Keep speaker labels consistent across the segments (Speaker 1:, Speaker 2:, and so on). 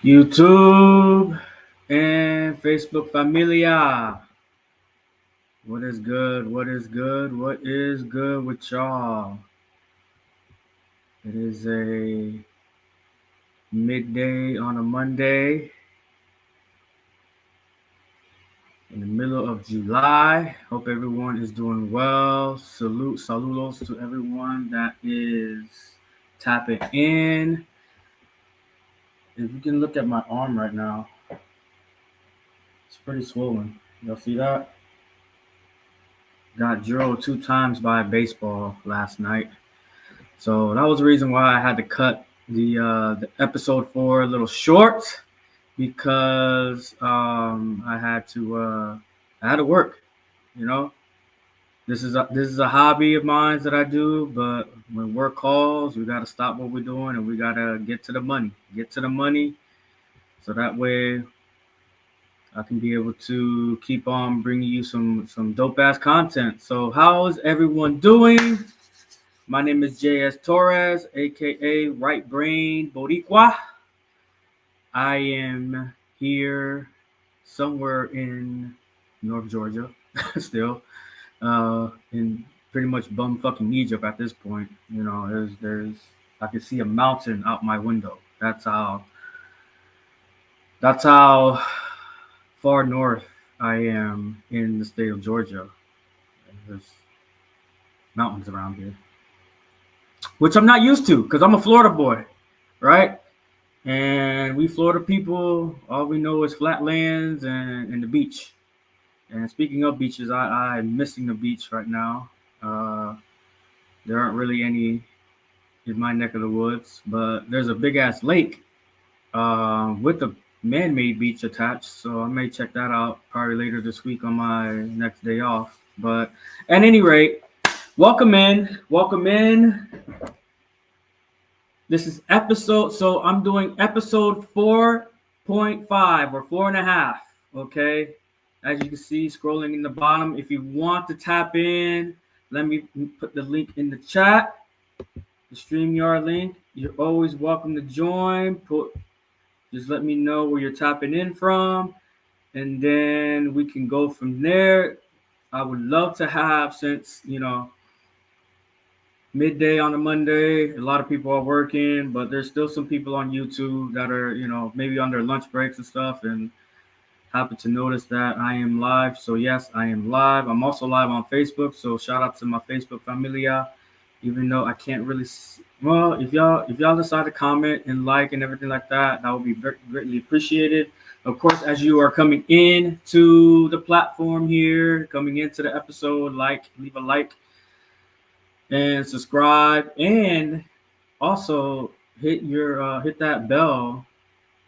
Speaker 1: YouTube and Facebook familia. What is good? What is good? What is good with y'all? It is a midday on a Monday in the middle of July. Hope everyone is doing well. Saludos to everyone that is tapping in. If you can look at my arm right now, it's pretty swollen. Y'all see that? Got drilled 2 times by a baseball last night. So that was the reason why I had to cut the episode 4 a little short, because I had to work. You know, this is a hobby of mine that I do, but when work calls, we got to stop what we're doing and we got to get to the money, so that way I can be able to keep on bringing you some dope ass content. So how is everyone doing? My name is J.S. Torres, aka Right Brain Boricua. I am here somewhere in North Georgia, still, in pretty much bumfucking Egypt at this point. You know, there's I can see a mountain out my window. That's how far north I am in the state of Georgia. There's mountains around here, which I'm not used to because I'm a Florida boy, right? And we Florida people, all we know is flatlands and the beach. And speaking of beaches, I'm missing the beach right now. There aren't really any in my neck of the woods, but there's a big ass lake with a man-made beach attached. So I may check that out probably later this week on my next day off. But at any rate, welcome in. This is so I'm doing episode 4.5 or 4.5. Okay. As you can see, scrolling in the bottom. If you want to tap in, let me put the link in the chat. The StreamYard link. You're always welcome to join. Just let me know where you're tapping in from, and then we can go from there. I would love to have, since, midday on a Monday, a lot of people are working, but there's still some people on YouTube that are, maybe on their lunch breaks and stuff, and happen to notice that I am live. So yes, I am live. I'm also live on Facebook. So shout out to my Facebook familia. Even though I can't really, well, if y'all decide to comment and like and everything like that, that would be greatly appreciated. Of course, as you are coming in to the platform here, coming into the episode, leave a like and subscribe, and also hit that bell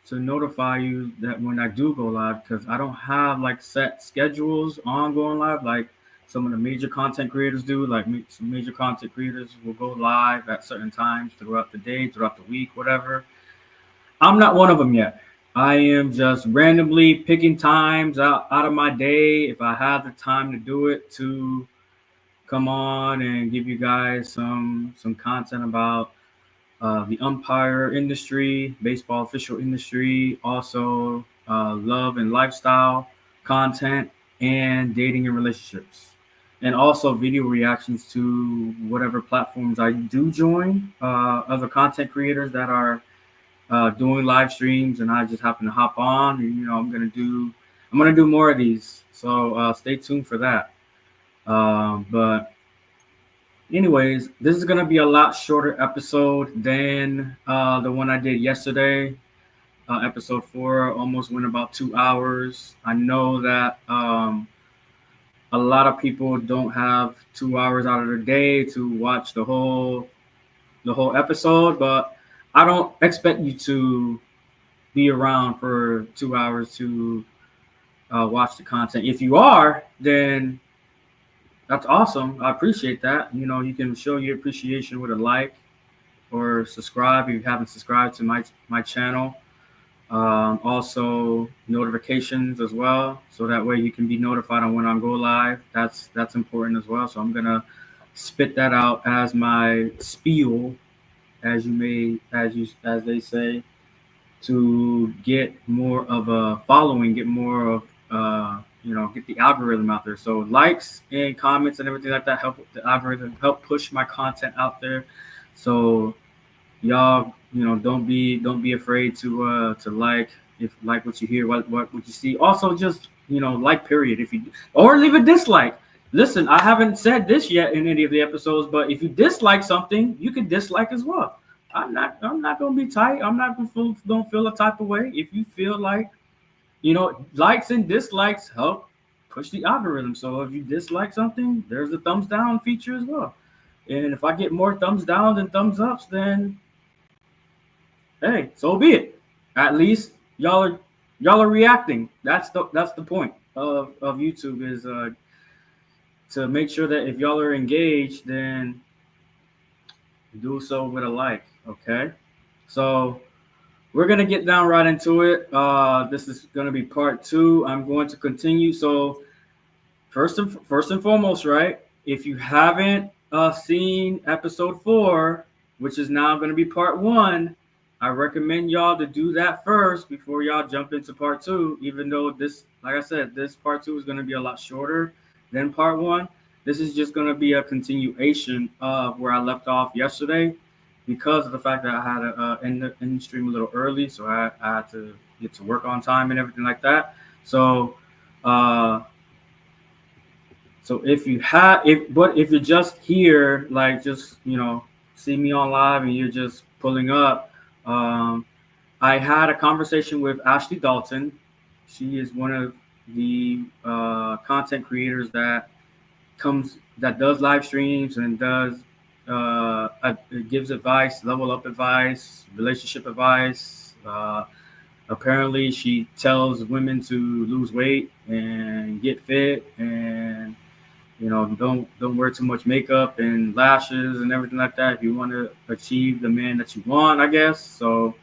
Speaker 1: to notify you that when I do go live, because I don't have like set schedules on going live like some of the major content creators do. Like some major content creators will go live at certain times throughout the day, throughout the week, whatever. I'm not one of them yet. I am just randomly picking times out of my day, if I have the time to do it, to come on and give you guys some content about the umpire industry, baseball official industry, also love and lifestyle content, and dating and relationships. and also video reactions to whatever platforms I do join. Other content creators that are doing live streams, and I just happen to hop on. And, I'm gonna do more of these. So stay tuned for that. But anyways, this is gonna be a lot shorter episode than the one I did yesterday. Episode 4 almost went about 2 hours. I know that a lot of people don't have 2 hours out of their day to watch the whole episode, but I don't expect you to be around for 2 hours to watch the content. If you are, then that's awesome. I appreciate that. You can show your appreciation with a like or subscribe if you haven't subscribed to my channel. Also notifications as well, so that way you can be notified on when I go live. That's important as well. So I'm gonna spit that out as my spiel, as they say, to get more of a following, get more of get the algorithm out there. So likes and comments and everything like that help the algorithm, help push my content out there. So y'all, don't be afraid to like, if like what you hear, what you see. Also, just like, period. If you, or leave a dislike. Listen, I haven't said this yet in any of the episodes, but if you dislike something, you can dislike as well. I'm not gonna be tight. I'm not gonna feel a type of way. If you feel like, likes and dislikes help push the algorithm. So if you dislike something, there's the thumbs down feature as well. And if I get more thumbs down than thumbs ups, then hey, so be it. At least y'all are reacting. That's the point of YouTube, is to make sure that if y'all are engaged, then do so with a like. Okay, so we're gonna get down right into it. This is gonna be part 2. I'm going to continue. So first and foremost, right? If you haven't seen episode 4, which is now going to be part 1, I recommend y'all to do that first before y'all jump into part 2. Even though this, like I said, this part 2 is going to be a lot shorter than part 1. This is just going to be a continuation of where I left off yesterday, because of the fact that I had to end the stream a little early, so I had to get to work on time and everything like that. So. So if you're just here, like, just see me on live and you're just pulling up, I had a conversation with Ashley Dalton. She is one of the content creators that does live streams and gives advice, level up advice, relationship advice. Apparently, she tells women to lose weight and get fit, and don't wear too much makeup and lashes and everything like that if you want to achieve the man that you want, I guess. So,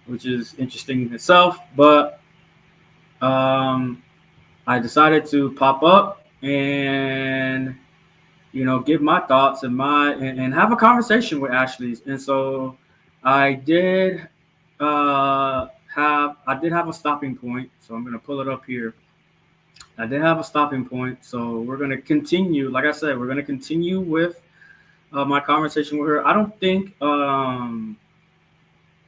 Speaker 1: which is interesting in itself. But I decided to pop up and give my thoughts and have a conversation with Ashley. And so I did have a stopping point. So I'm gonna pull it up here. I did have a stopping point, so we're going to continue. Like I said, we're going to continue with my conversation with her. I don't think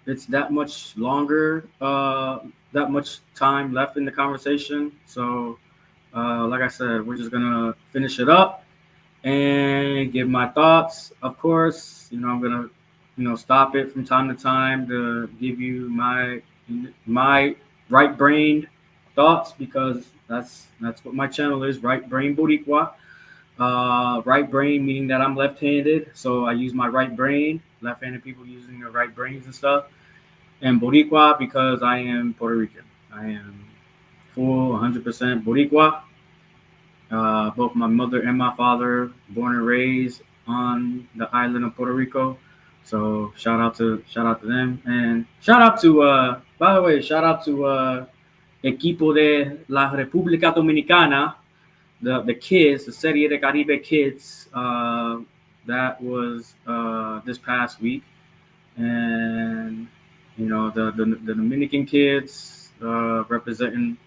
Speaker 1: it's that much longer, that much time left in the conversation. So, like I said, we're just going to finish it up and give my thoughts. Of course, I'm going to stop it from time to time to give you my right-brained thoughts, because that's what my channel is, Right Brain Boricua. Right brain meaning that I'm left-handed, so I use my right brain. Left-handed people using their right brains and stuff. And Boricua because I am Puerto Rican. I am full 100% Boricua. Both my mother and my father born and raised on the island of Puerto Rico. So shout out to them, and shout out to by the way, shout out to Equipo de la República Dominicana, the kids, the Serie de Caribe kids. That was this past week, and the Dominican kids representing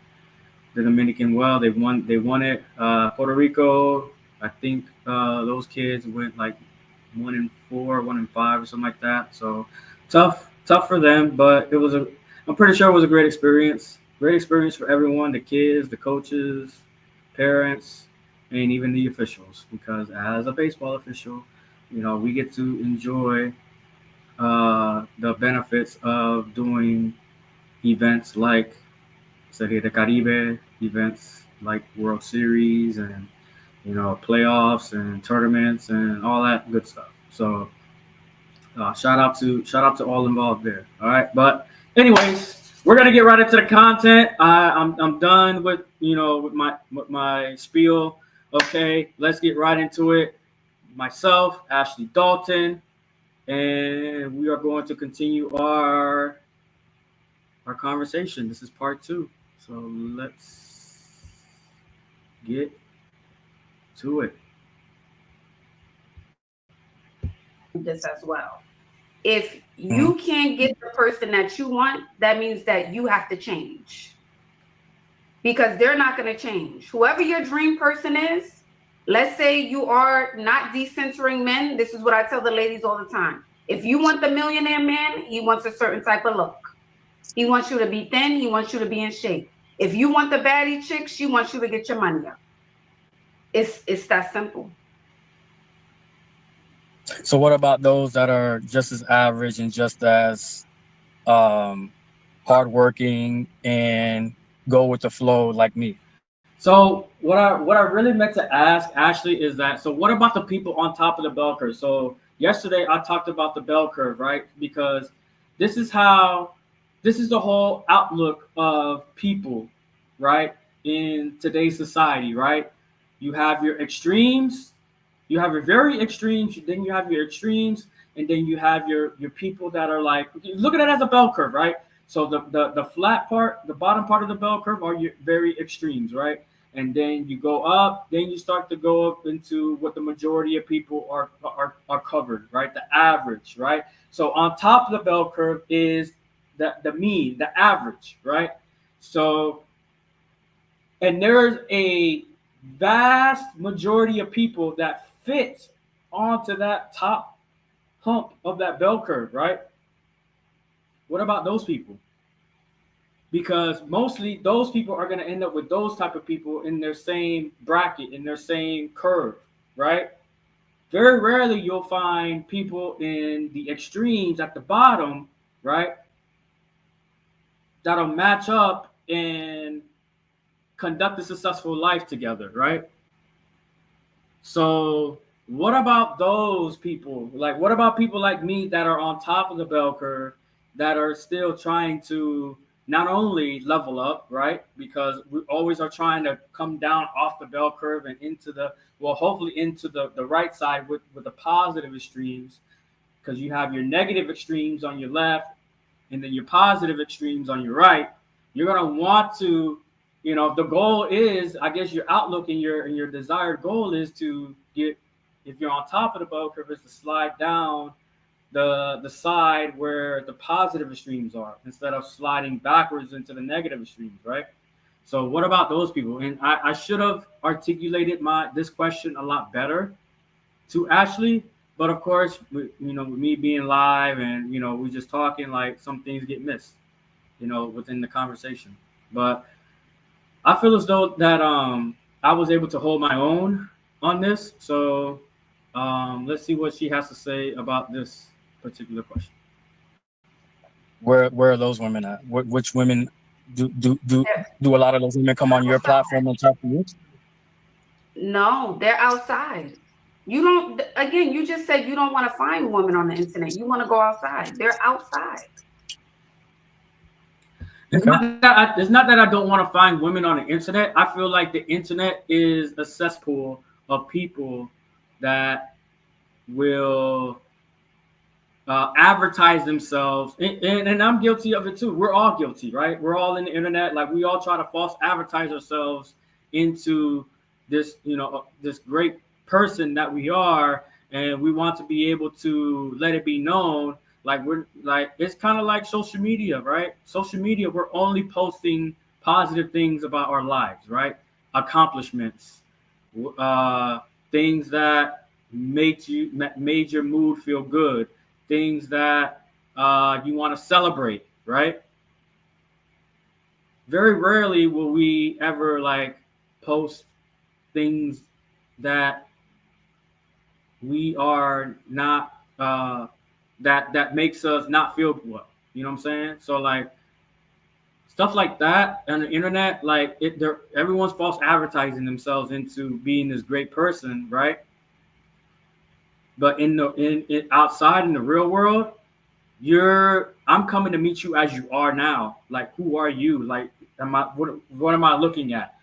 Speaker 1: the Dominican well. They won it. Puerto Rico I think those kids went like 1-4, 1-5, or something like that. So tough for them, but it was a. I'm pretty sure it was a great experience. Great experience for everyone, the kids, the coaches, parents, and even the officials. Because as a baseball official, we get to enjoy the benefits of doing events like Serie de Caribe, events like World Series, and playoffs and tournaments and all that good stuff. So shout out to all involved there. All right, but anyways, we're gonna get right into the content. I'm done with with my spiel. Okay, let's get right into it. Myself, Ashley Dalton, and we are going to continue our conversation. This is part two. So let's get to it.
Speaker 2: This as well. If
Speaker 3: Mhm.
Speaker 2: you can't get the person that you want, that means that you have to change because they're not going to change. Whoever your dream person is, let's say you are not decentering men. This is what I tell the ladies all the time. If you want the millionaire man, he wants a certain type of look. He wants you to be thin. He wants you to be in shape. If you want the baddie chick, she wants you to get your money up. It's that simple.
Speaker 3: So what about those that are just as average and just as um, hardworking and go with the flow like me?
Speaker 1: So what I really meant to ask Ashley is that, so what about the people on top of the bell curve? So yesterday I talked about the bell curve, right? Because this is how this is the whole outlook of people, right? In today's society, right? You have your extremes, you have your very extremes, then you have your extremes, and then you have your people that are like, look at it as a bell curve, right? So the flat part, the bottom part of the bell curve are your very extremes, right? And then you go up, then you start to go up into what the majority of people are covered, right? The average, right? So on top of the bell curve is the mean, the average, right? So, and there's a vast majority of people that fit onto that top hump of that bell curve, right? What about those people? Because mostly those people are going to end up with those type of people in their same bracket, in their same curve, right? Very rarely you'll find people in the extremes at the bottom, right, that'll match up and conduct a successful life together, right? So what about those people? Like, what about people like me that are on top of the bell curve that are still trying to not only level up, right? Because we always are trying to come down off the bell curve and into hopefully into the right side with the positive extremes, because you have your negative extremes on your left and then your positive extremes on your right. You're gonna want to, the goal is, I guess, your outlook and your desired goal is to get, if you're on top of the bell curve, is to slide down the side where the positive extremes are instead of sliding backwards into the negative extremes, right? So what about those people? And I should have articulated this question a lot better to Ashley. But of course, with me being live and we just talking, like some things get missed, within the conversation. But I feel as though that I was able to hold my own on this. So let's see what she has to say about this particular question.
Speaker 3: Where are those women at? Which women do do do
Speaker 2: They're
Speaker 3: do a lot of those women come on your
Speaker 2: outside.
Speaker 3: platform and talk to you?
Speaker 2: No, they're outside. You don't, again, you just said you don't want to find women on the internet. You want to go outside. They're outside.
Speaker 3: Okay.
Speaker 1: It's not that I don't want to find women on the internet. I feel like the internet is a cesspool of people that will advertise themselves, and I'm guilty of it too. We're all guilty, right? We're all in the internet. Like, we all try to false advertise ourselves into this great person that we are, and we want to be able to let it be known. Like, we're like, it's kind of like social media, right? Social media, we're only posting positive things about our lives, right? Accomplishments, things that made your mood feel good, things that you want to celebrate, right? Very rarely will we ever like post things that we are not that makes us not feel well. You know what I'm saying? So like stuff like that on the internet, like everyone's false advertising themselves into being this great person, right? But in outside in the real world, I'm coming to meet you as you are now. Like who are you? Like what am I looking at?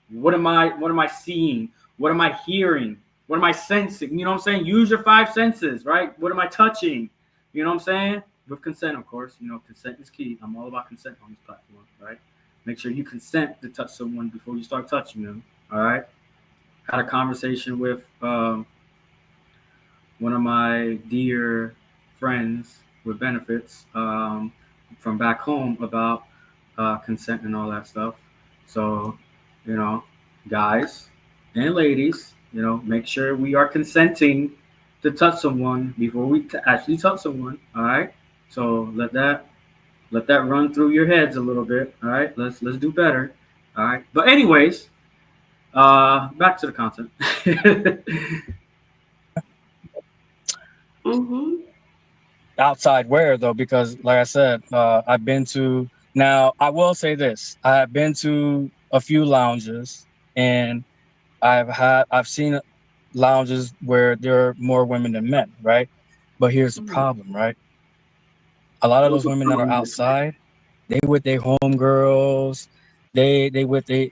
Speaker 1: What am I seeing? What am I hearing? What am I sensing? You know what I'm saying? Use your five senses, right? What am I touching? You know what I'm saying? With consent, of course. You know, consent is key. I'm all about consent on this platform, right? Make sure you consent to touch someone before you start touching them. All right. Had a conversation with one of my dear friends with benefits from back home about consent and all that stuff. So, you know, guys and ladies, you know, make sure we are consenting to touch someone before we actually touch someone. All right. So let that run through your heads a little bit. All right. Let's do better. All right. But anyways, back to the content.
Speaker 2: Mm-hmm.
Speaker 3: Outside where though? Because like I said, I've been to. Now I will say this: I have been to a few lounges, and I've seen lounges where there are more women than men, right? But here's the
Speaker 2: Mm-hmm.
Speaker 3: problem, right? A lot of those women that are outside, they with their homegirls, they with they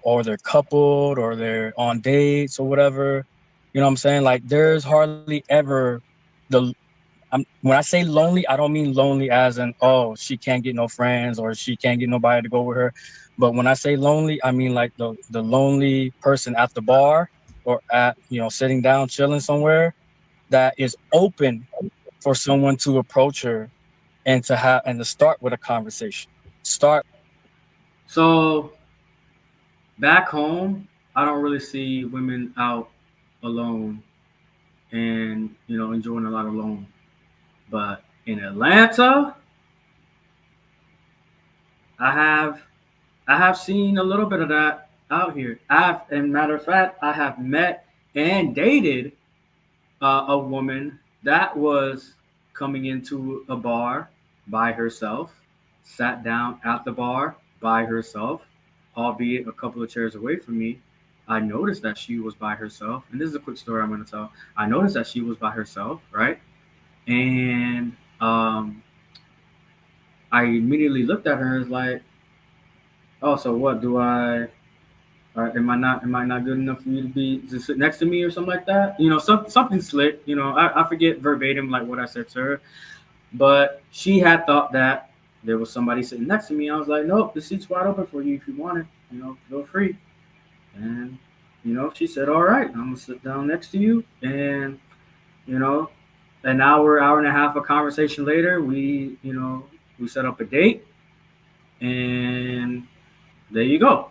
Speaker 3: or they're coupled or they're on dates or whatever. You know what I'm saying? Like there's hardly ever the when I say lonely, I don't mean lonely as in, oh, she can't get no friends or she can't get nobody to go with her. But when I say lonely, I mean like the lonely person at the bar or at sitting down chilling somewhere that is open for someone to approach her and to start with a conversation. Start.
Speaker 1: So back home, I don't really see women out alone and enjoying a lot alone. But in Atlanta, I have I have seen a little bit of that out here. And matter of fact, I have met and dated a woman that was coming into a bar by herself, sat down at the bar by herself, albeit a couple of chairs away from me. I noticed that she was by herself, and this is a quick story I'm going to tell. I noticed that she was by herself, right? And I immediately looked at her and was like, "Oh, so what? Am I not good enough for you to sit next to me or something like that? Something slick. I forget verbatim like what I said to her, but she had thought that there was somebody sitting next to me. I was like, nope, the seat's wide open for you if you want it. Feel free. And she said, all right, I'm gonna sit down next to you. And you know, an hour and a half of conversation later, we set up a date, and there you go.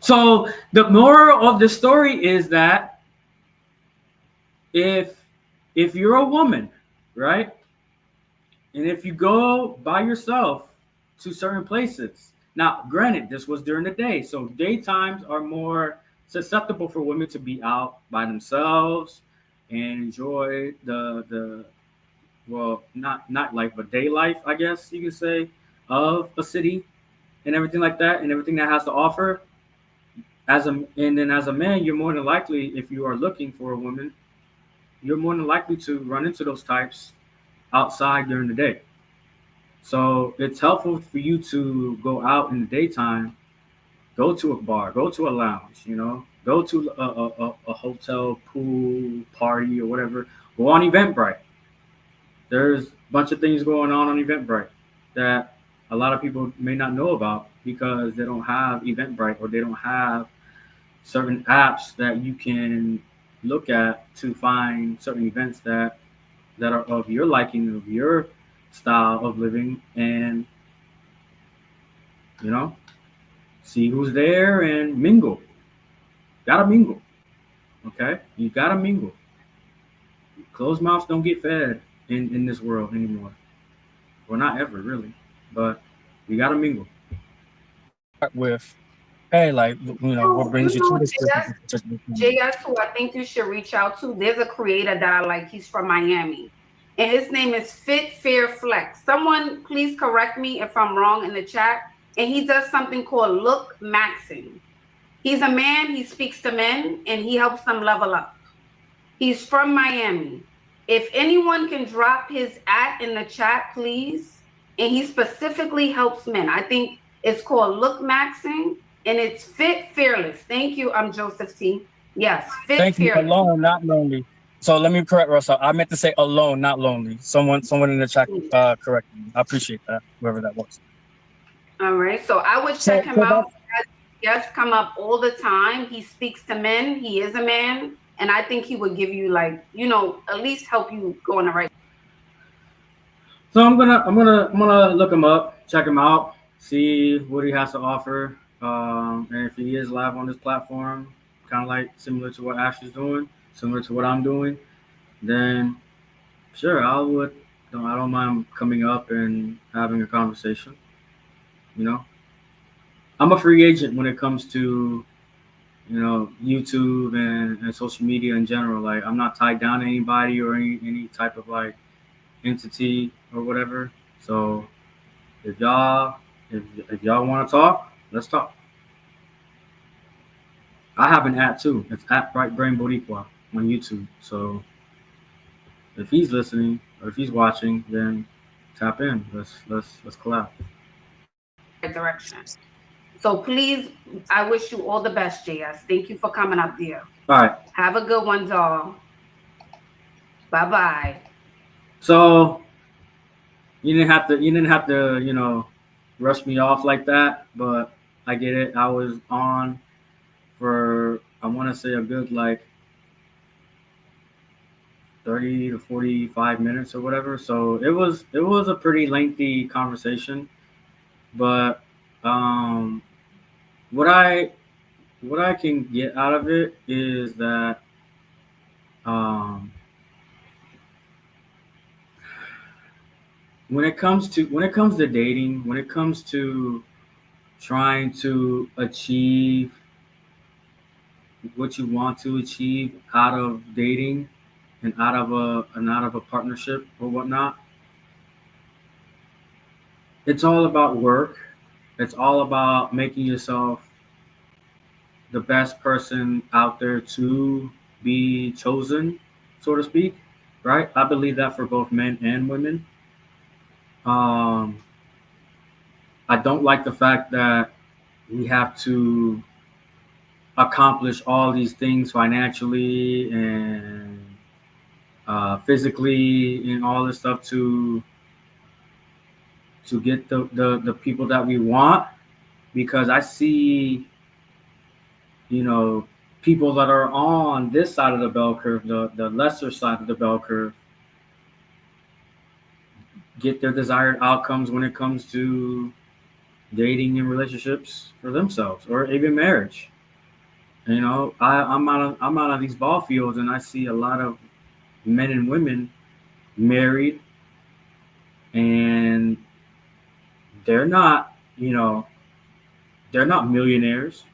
Speaker 1: So the moral of the story is that if if you're a woman, right, and if you go by yourself to certain places, now granted, this was during the day, so daytimes are more susceptible for women to be out by themselves and enjoy the well, not life, but day life, I guess you could say, of a city and everything like that, and everything that has to offer. And then as a man, you're more than likely, if you are looking for a woman, you're more than likely to run into those types outside during the day. So it's helpful for you to go out in the daytime, go to a bar, go to a lounge, go to a hotel pool party or whatever. Go on Eventbrite. There's a bunch of things going on Eventbrite that a lot of people may not know about because they don't have Eventbrite or they don't have certain apps that you can look at to find certain events that are of your liking, of your style of living, and you know, see who's there and mingle. Gotta mingle. Okay, you gotta mingle. Closed mouths don't get fed in this world anymore. Well, not ever really, but you gotta mingle.
Speaker 3: Start with, hey, like, what
Speaker 2: Oh,
Speaker 3: brings
Speaker 2: you
Speaker 3: you to
Speaker 2: know,
Speaker 3: this person?
Speaker 2: JS, who I think you should reach out to. There's a creator that I like. He's from Miami. And his name is Fit Fair Flex. Someone please correct me if I'm wrong in the chat. And he does something called Look Maxing. He's a man, he speaks to men, and he helps them level up. He's from Miami. If anyone can drop his in the chat, please. And he specifically helps men. I think it's called Look Maxing, and it's Fit Fearless. Thank you. I'm Joseph T. Yes, Fit
Speaker 3: Thank you.
Speaker 2: Fearless.
Speaker 3: Alone, not lonely. So let me correct Russell. I meant to say alone, not lonely. Someone in the chat corrected me. I appreciate that, whoever that was.
Speaker 2: All right. So I would check him
Speaker 3: So
Speaker 2: out.
Speaker 3: that's
Speaker 2: Guests come up all the time. He speaks to men. He is a man. And I think he would give you, like, at least help you go in the right.
Speaker 1: So I'm gonna look him up, check him out, see what he has to offer, and if he is live on this platform, kind of like similar to what Ash is doing, similar to what I'm doing, then sure, I would. I don't mind coming up and having a conversation. You know, I'm a free agent when it comes to YouTube and social media in general. Like I'm not tied down to anybody or any type of like entity or whatever. So if y'all if y'all want to talk, let's talk. I have an app too. It's at Bright Brain Boricua on YouTube. So if he's listening or if he's watching, then tap in. Let's collab.
Speaker 2: Direction. So please, I wish you all the best, JS. Thank you for coming up there.
Speaker 1: All right.
Speaker 2: Have a good one, doll. Bye-bye.
Speaker 1: So you didn't have to rush me off like that, but I get it. I was on for I want to say a good like 30 to 45 minutes or whatever. So it was a pretty lengthy conversation, but um what I can get out of it is that um when it comes to dating, when it comes to trying to achieve what you want to achieve out of dating and out of a partnership or whatnot, it's all about work. It's all about making yourself the best person out there to be chosen, so to speak. Right? I believe that for both men and women. Um, I don't like the fact that we have to accomplish all these things financially and physically and all this stuff to get the people that we want, because I see you know people that are on this side of the bell curve, the lesser side of the bell curve, get their desired outcomes when it comes to dating and relationships for themselves or even marriage. I'm out of these ball fields and I see a lot of men and women married, and they're not, they're not millionaires.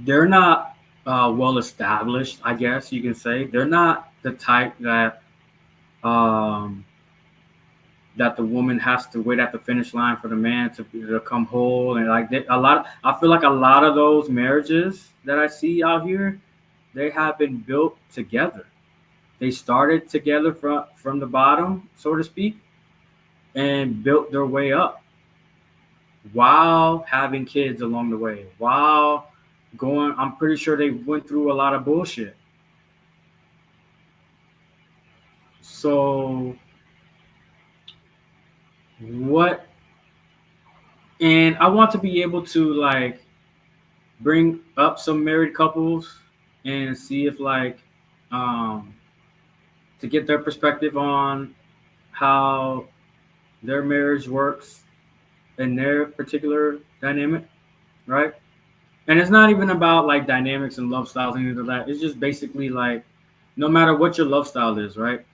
Speaker 1: They're not well established, I guess you can say. They're not the type um, that the woman has to wait at the finish line for the man to come whole. And like I feel like a lot of those marriages that I see out here, they have been built together. They started together from the bottom, so to speak, and built their way up while having kids along the way, while going. I'm pretty sure they went through a lot of bullshit. So what? And I want to be able to like bring up some married couples and see if like um to get their perspective on how their marriage works in their particular dynamic, right? And it's not even about like dynamics and love styles and anything like that. It's just basically like no matter what your love style is, right?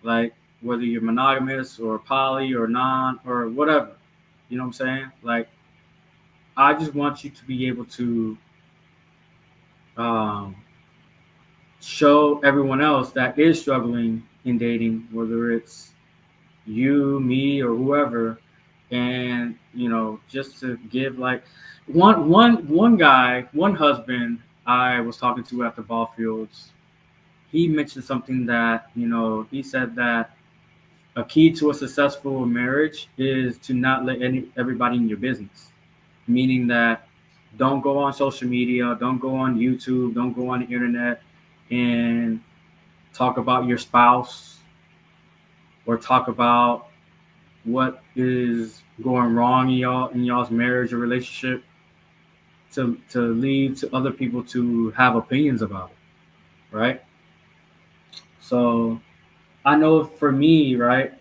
Speaker 1: Like whether you're monogamous or poly or non or whatever. You know what I'm saying? Like I just want you to be able to um, show everyone else that is struggling in dating, whether it's you, me, or whoever, and just to give like one guy, one husband I was talking to at the ball fields. He mentioned something that he said that a key to a successful marriage is to not let everybody in your business, meaning that don't go on social media, don't go on YouTube, don't go on the internet and talk about your spouse or talk about what is going wrong in y'all's marriage or relationship to leave to other people to have opinions about it, right? So I know for me, right,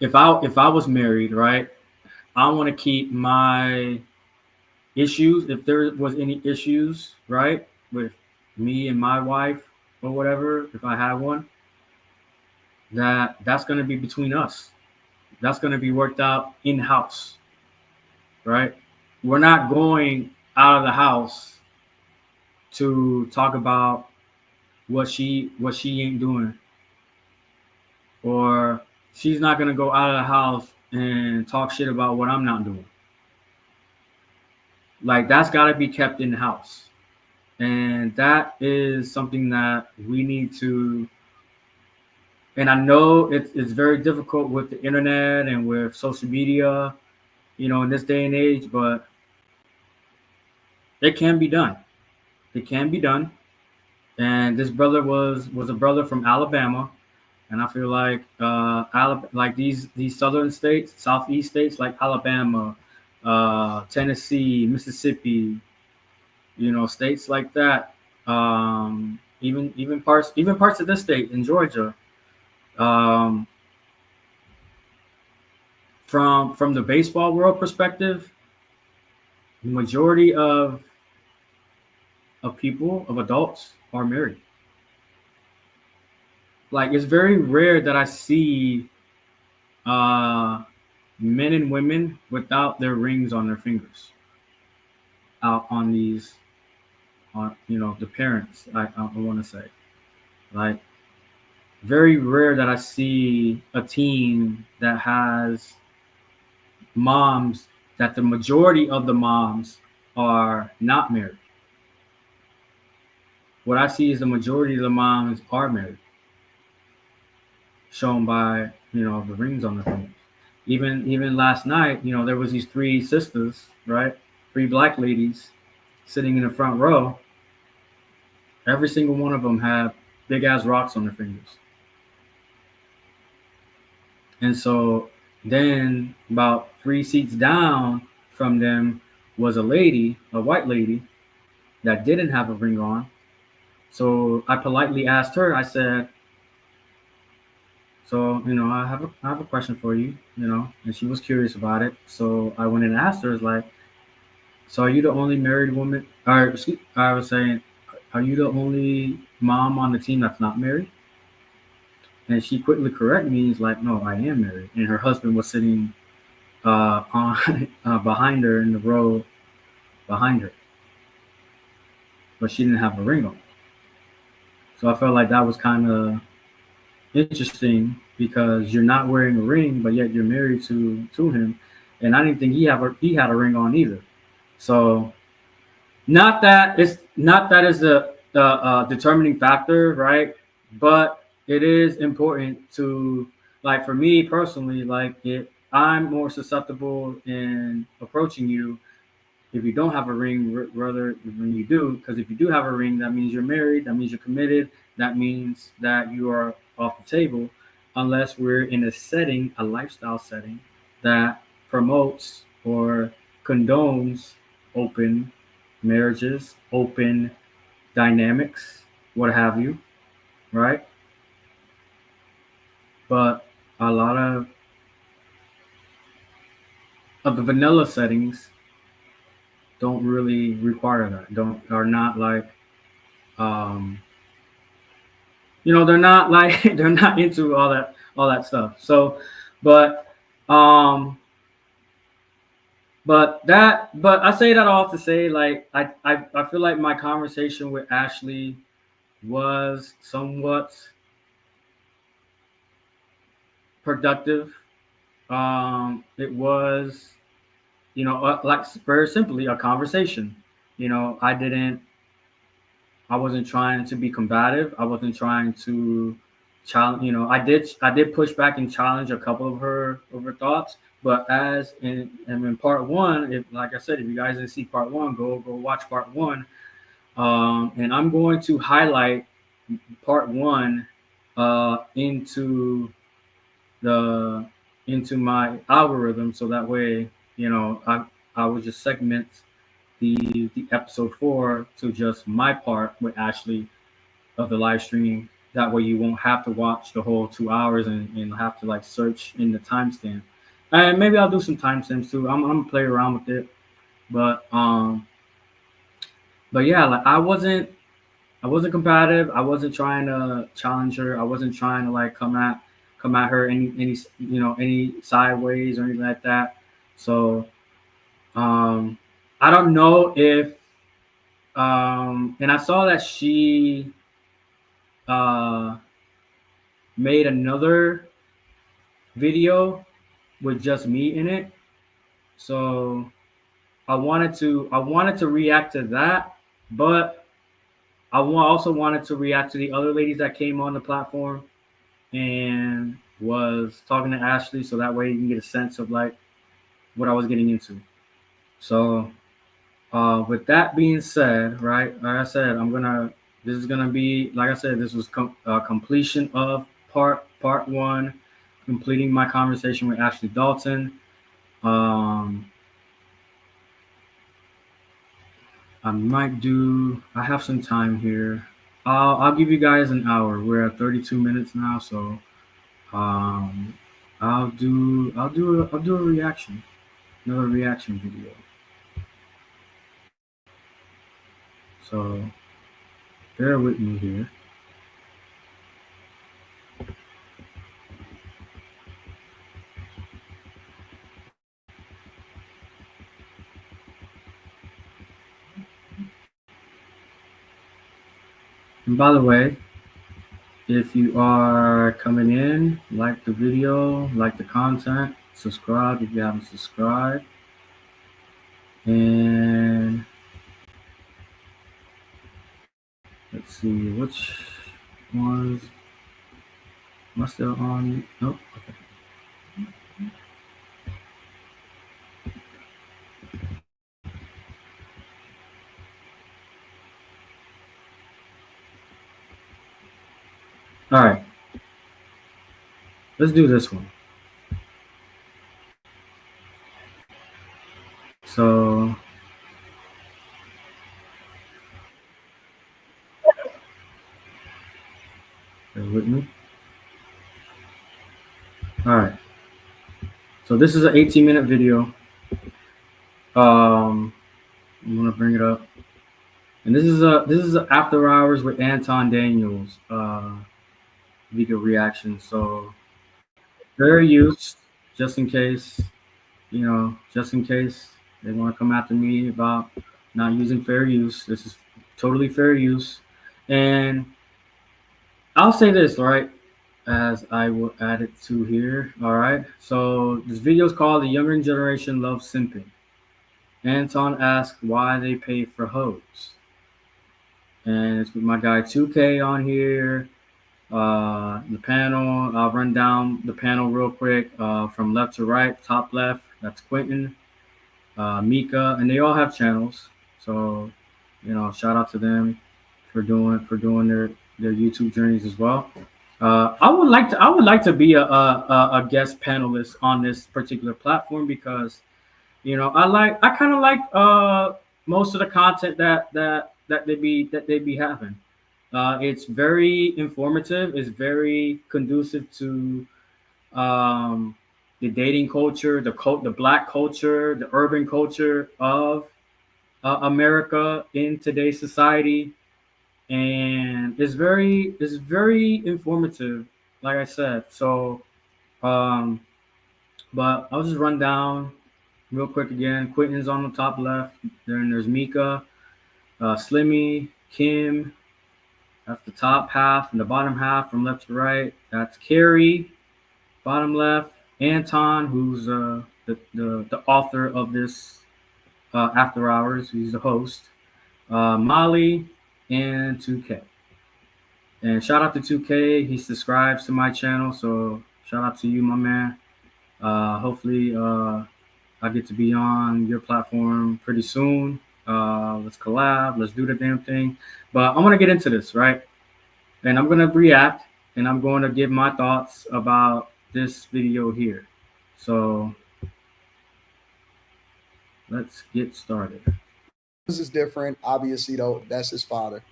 Speaker 1: if I was married, right, I want to keep my issues, if there was any issues, right, with me and my wife or whatever, if I have one, that's going to be between us. That's going to be worked out in house, right? We're not going out of the house to talk about what she ain't doing, or she's not going to go out of the house and talk shit about what I'm not doing. Like that's got to be kept in the house. And that is something that we need to, and I know it's very difficult with the internet and with social media, in this day and age, but it can be done. It can be done. And this brother was a brother from Alabama, and I feel like like these southern states, southeast states like Alabama, Tennessee, Mississippi, states like that, even parts of this state in Georgia, um, from the baseball world perspective, the majority of people, of adults, are married. Like it's very rare that I see uh, men and women without their rings on their fingers out on these, on the parents. I want to say, like, very rare that I see a team that has moms, that the majority of the moms are not married. What I see is the majority of the moms are married, shown by the rings on their fingers. Even last night, there was these three sisters, right? Three black ladies sitting in the front row. Every single one of them had big ass rocks on their fingers. And so then about three seats down from them was a lady, a white lady, that didn't have a ring on. So I politely asked her, I said, so, I have a question for you, and she was curious about it. So I went and asked her, it's like, so are you the only married woman? Or I was saying, are you the only mom on the team that's not married? And she quickly corrected me. He's like, no, I am married. And her husband was sitting on behind her in the row behind her, but she didn't have a ring on. So I felt like that was kind of interesting because you're not wearing a ring, but yet you're married to him. And I didn't think he had a ring on either. So not that is the determining factor, right? But it is important to, like, for me personally, like, I'm more susceptible in approaching you if you don't have a ring rather than you do, because if you do have a ring, that means you're married, that means you're committed, that means that you are off the table, unless we're in a lifestyle setting that promotes or condones open marriages, open dynamics, what have you, right? But a lot of the vanilla settings, don't really require that. Don't are not like um, they're not like they're not into all that stuff. So, but um, but I say that all to say like I feel like my conversation with Ashley was somewhat productive. It was like very simply a conversation. I wasn't trying to be combative. I wasn't trying to challenge. I did push back and challenge a couple of her thoughts. But as in part one, if like I said, if you guys didn't see part one, go watch part one. And I'm going to highlight part one into the into my algorithm, so that way I would just segment the episode 4 to just my part with Ashley of the live stream. That way you won't have to watch the whole 2 hours and have to like search in the timestamp. And maybe I'll do some timestamps too. I'm gonna play around with it. But yeah, like I wasn't combative. I wasn't trying to challenge her. I wasn't trying to like come at her any sideways or anything like that. So um I don't know if and I saw that she uh made another video with just me in it. So I wanted to react to that, but also wanted to react to the other ladies that came on the platform and was talking to Ashley, so that way you can get a sense of like what I was getting into. So with that being said, right, like I said, this is gonna be, like I said, this was completion of part one, completing my conversation with Ashley Dalton. Um, I have some time here. I'll give you guys an hour. We're at 32 minutes now, so um, I'll do a reaction, another reaction video. So bear with me here. And by the way, if you are coming in, like the video, like the content, subscribe if you haven't subscribed. And let's see, which ones am I still on? Nope. Okay. All right. Let's do this one. So bear with me. All right. So this is an 18-minute video. I'm gonna bring it up. And this is a after hours with Anton Daniels video reaction. So very used, just in case, just in case they want to come after me about not using fair use. This is totally fair use. And I'll say this, right, as I will add it to here. All right. So this video is called "The Younger Generation Loves Simping." Anton asked why they pay for hoes. And it's with my guy 2K on here. The panel, I'll run down the panel real quick from left to right. Top left, that's Quentin, Mika, and they all have channels. So, shout out to them for doing their YouTube journeys as well. I would like to be a guest panelist on this particular platform because I kind of like most of the content that they be having. It's very informative. It's very conducive to the dating culture, the black culture, the urban culture of America in today's society, and it's very informative, like I said. So, um, but I'll just run down real quick again. Quentin's on the top left. Then there's Mika, Slimmy, Kim. That's the top half, and the bottom half from left to right. That's Carrie, bottom left. Anton, who's the author of this After Hours. He's the host. Molly, and 2K. And shout out to 2K. He subscribes to my channel, so shout out to you, my man. Hopefully, I get to be on your platform pretty soon. Let's collab. Let's do the damn thing. But I'm gonna get into this, right? And I'm gonna react, and I'm going to give my thoughts about this video here. So let's get started.
Speaker 4: This is different. Obviously, though, that's his father.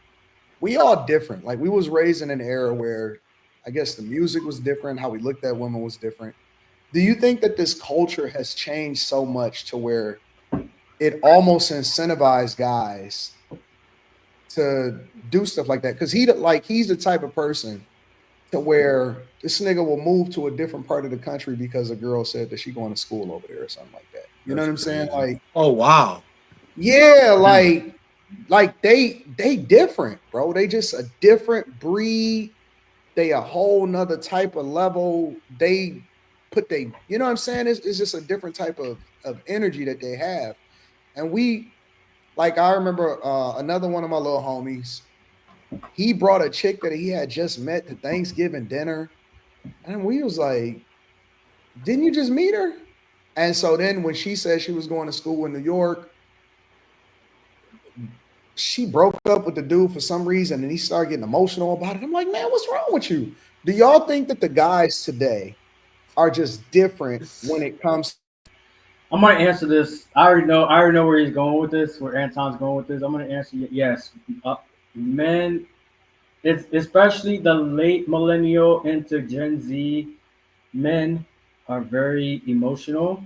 Speaker 4: We all different. Like, we was raised in an era where I guess the music was different, how we looked at women was different. Do you think that this culture has changed so much to where it almost incentivized guys to do stuff like that? Because he's the type of person to where this nigga will move to a different part of the country because a girl said that she going to school over there or something like that. You know what I'm saying? Like,
Speaker 5: oh wow,
Speaker 4: yeah, like they different, bro. They just a different breed. They a whole nother type of level. They you know what I'm saying? It's just a different type of energy that they have. And I remember another one of my little homies, he brought a chick that he had just met to Thanksgiving dinner. And we was like, didn't you just meet her? And so then when she said she was going to school in New York, she broke up with the dude for some reason and he started getting emotional about it. I'm like, man, what's wrong with you? Do y'all think that the guys today are just different when it comes?
Speaker 1: I'm gonna answer this. I already know where he's going with this, where Anton's going with this. I'm gonna answer yes. Men, it's especially the late millennial into Gen Z, men are very emotional.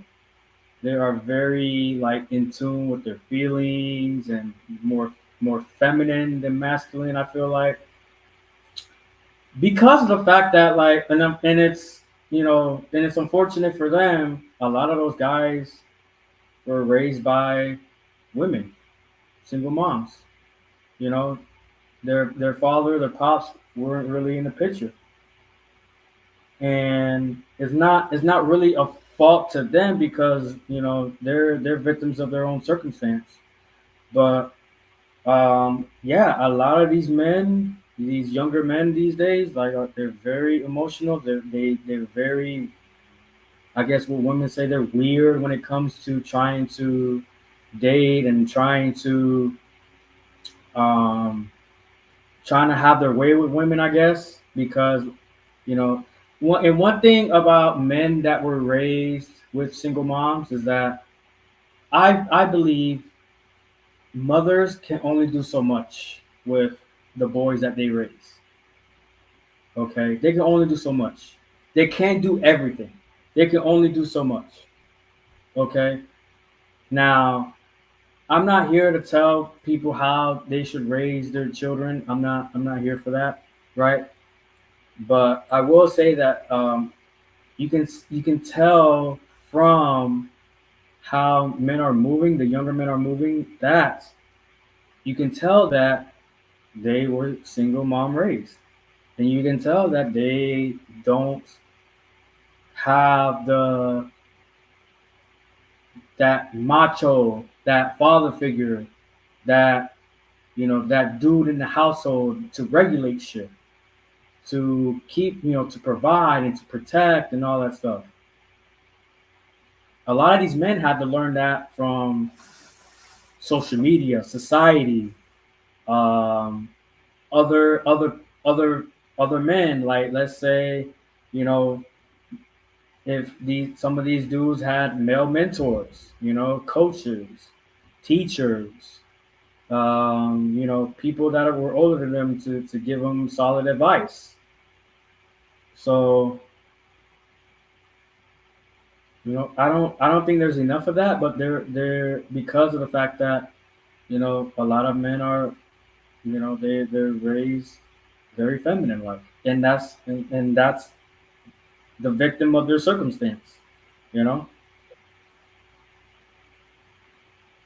Speaker 1: They are very in tune with their feelings and more feminine than masculine. I feel like because of the fact that and it's and it's unfortunate for them. A lot of those guys were raised by women, single moms. You know, their father, their pops weren't really in the picture, and it's not really a fault to them because they're victims of their own circumstance. But yeah, a lot of these men, these younger men these days, they're very emotional. They're very, I guess what women say, they're weird when it comes to trying to date and trying to have their way with women, I guess, because one thing about men that were raised with single moms is that I believe mothers can only do so much with the boys that they raise. Okay, they can only do so much. They can't do everything. They can only do so much. Okay, now I'm not here to tell people how they should raise their children. I'm not here for that, right? But I will say that you can tell from how men are moving, the younger men are moving, that you can tell that they were single mom raised, and you can tell that they don't have that macho, that father figure, that that dude in the household to regulate shit, to keep, to provide and to protect and all that stuff. A lot of these men had to learn that from social media, society, um, other men. Like, let's say, you know, if some of these dudes had male mentors, coaches, teachers, people that were older than them to give them solid advice. So, I don't think there's enough of that, but there because of the fact that you know, a lot of men are, you know, they're raised very feminine like, and that's the victim of their circumstance, you know.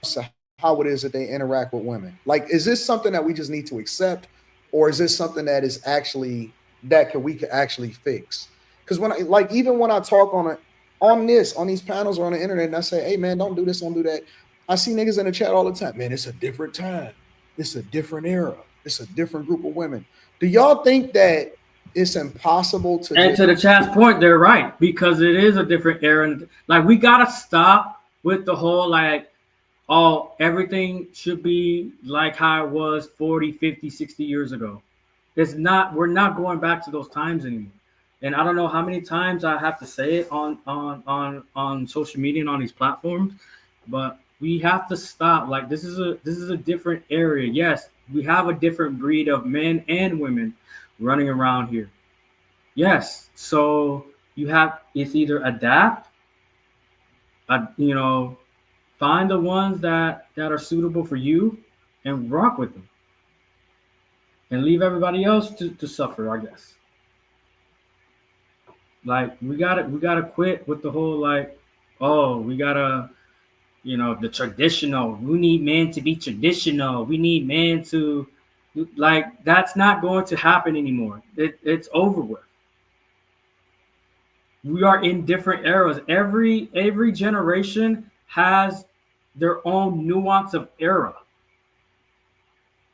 Speaker 4: to how it is that they interact with women? Like, is this something that we just need to accept, or is this something that is actually that can we can actually fix? Because when I like even when I talk on these panels or on the internet, and I say, hey man, don't do this, don't do that. I see niggas in the chat all the time. Man, it's a different time. It's a different era. It's a different group of women. Do y'all think that it's impossible to
Speaker 1: And
Speaker 4: just
Speaker 1: to the chat's point, they're right because it is a different era. And like we gotta stop with the whole like, oh, everything should be like how it was 40, 50, 60 years ago. It's not, we're not going back to those times anymore. And I don't know how many times I have to say it on social media and on these platforms, but we have to stop. Like this is a different area. Yes, we have a different breed of men and women running around here. Yes. So you have, it's either adapt, you know, find the ones that are suitable for you and rock with them and leave everybody else to suffer, I guess. Like we gotta quit with the whole like, oh, we gotta, you know, the traditional, we need men to be traditional, we need men to, like, that's not going to happen anymore. It's over with. We are in different eras. Every generation has their own nuance of era.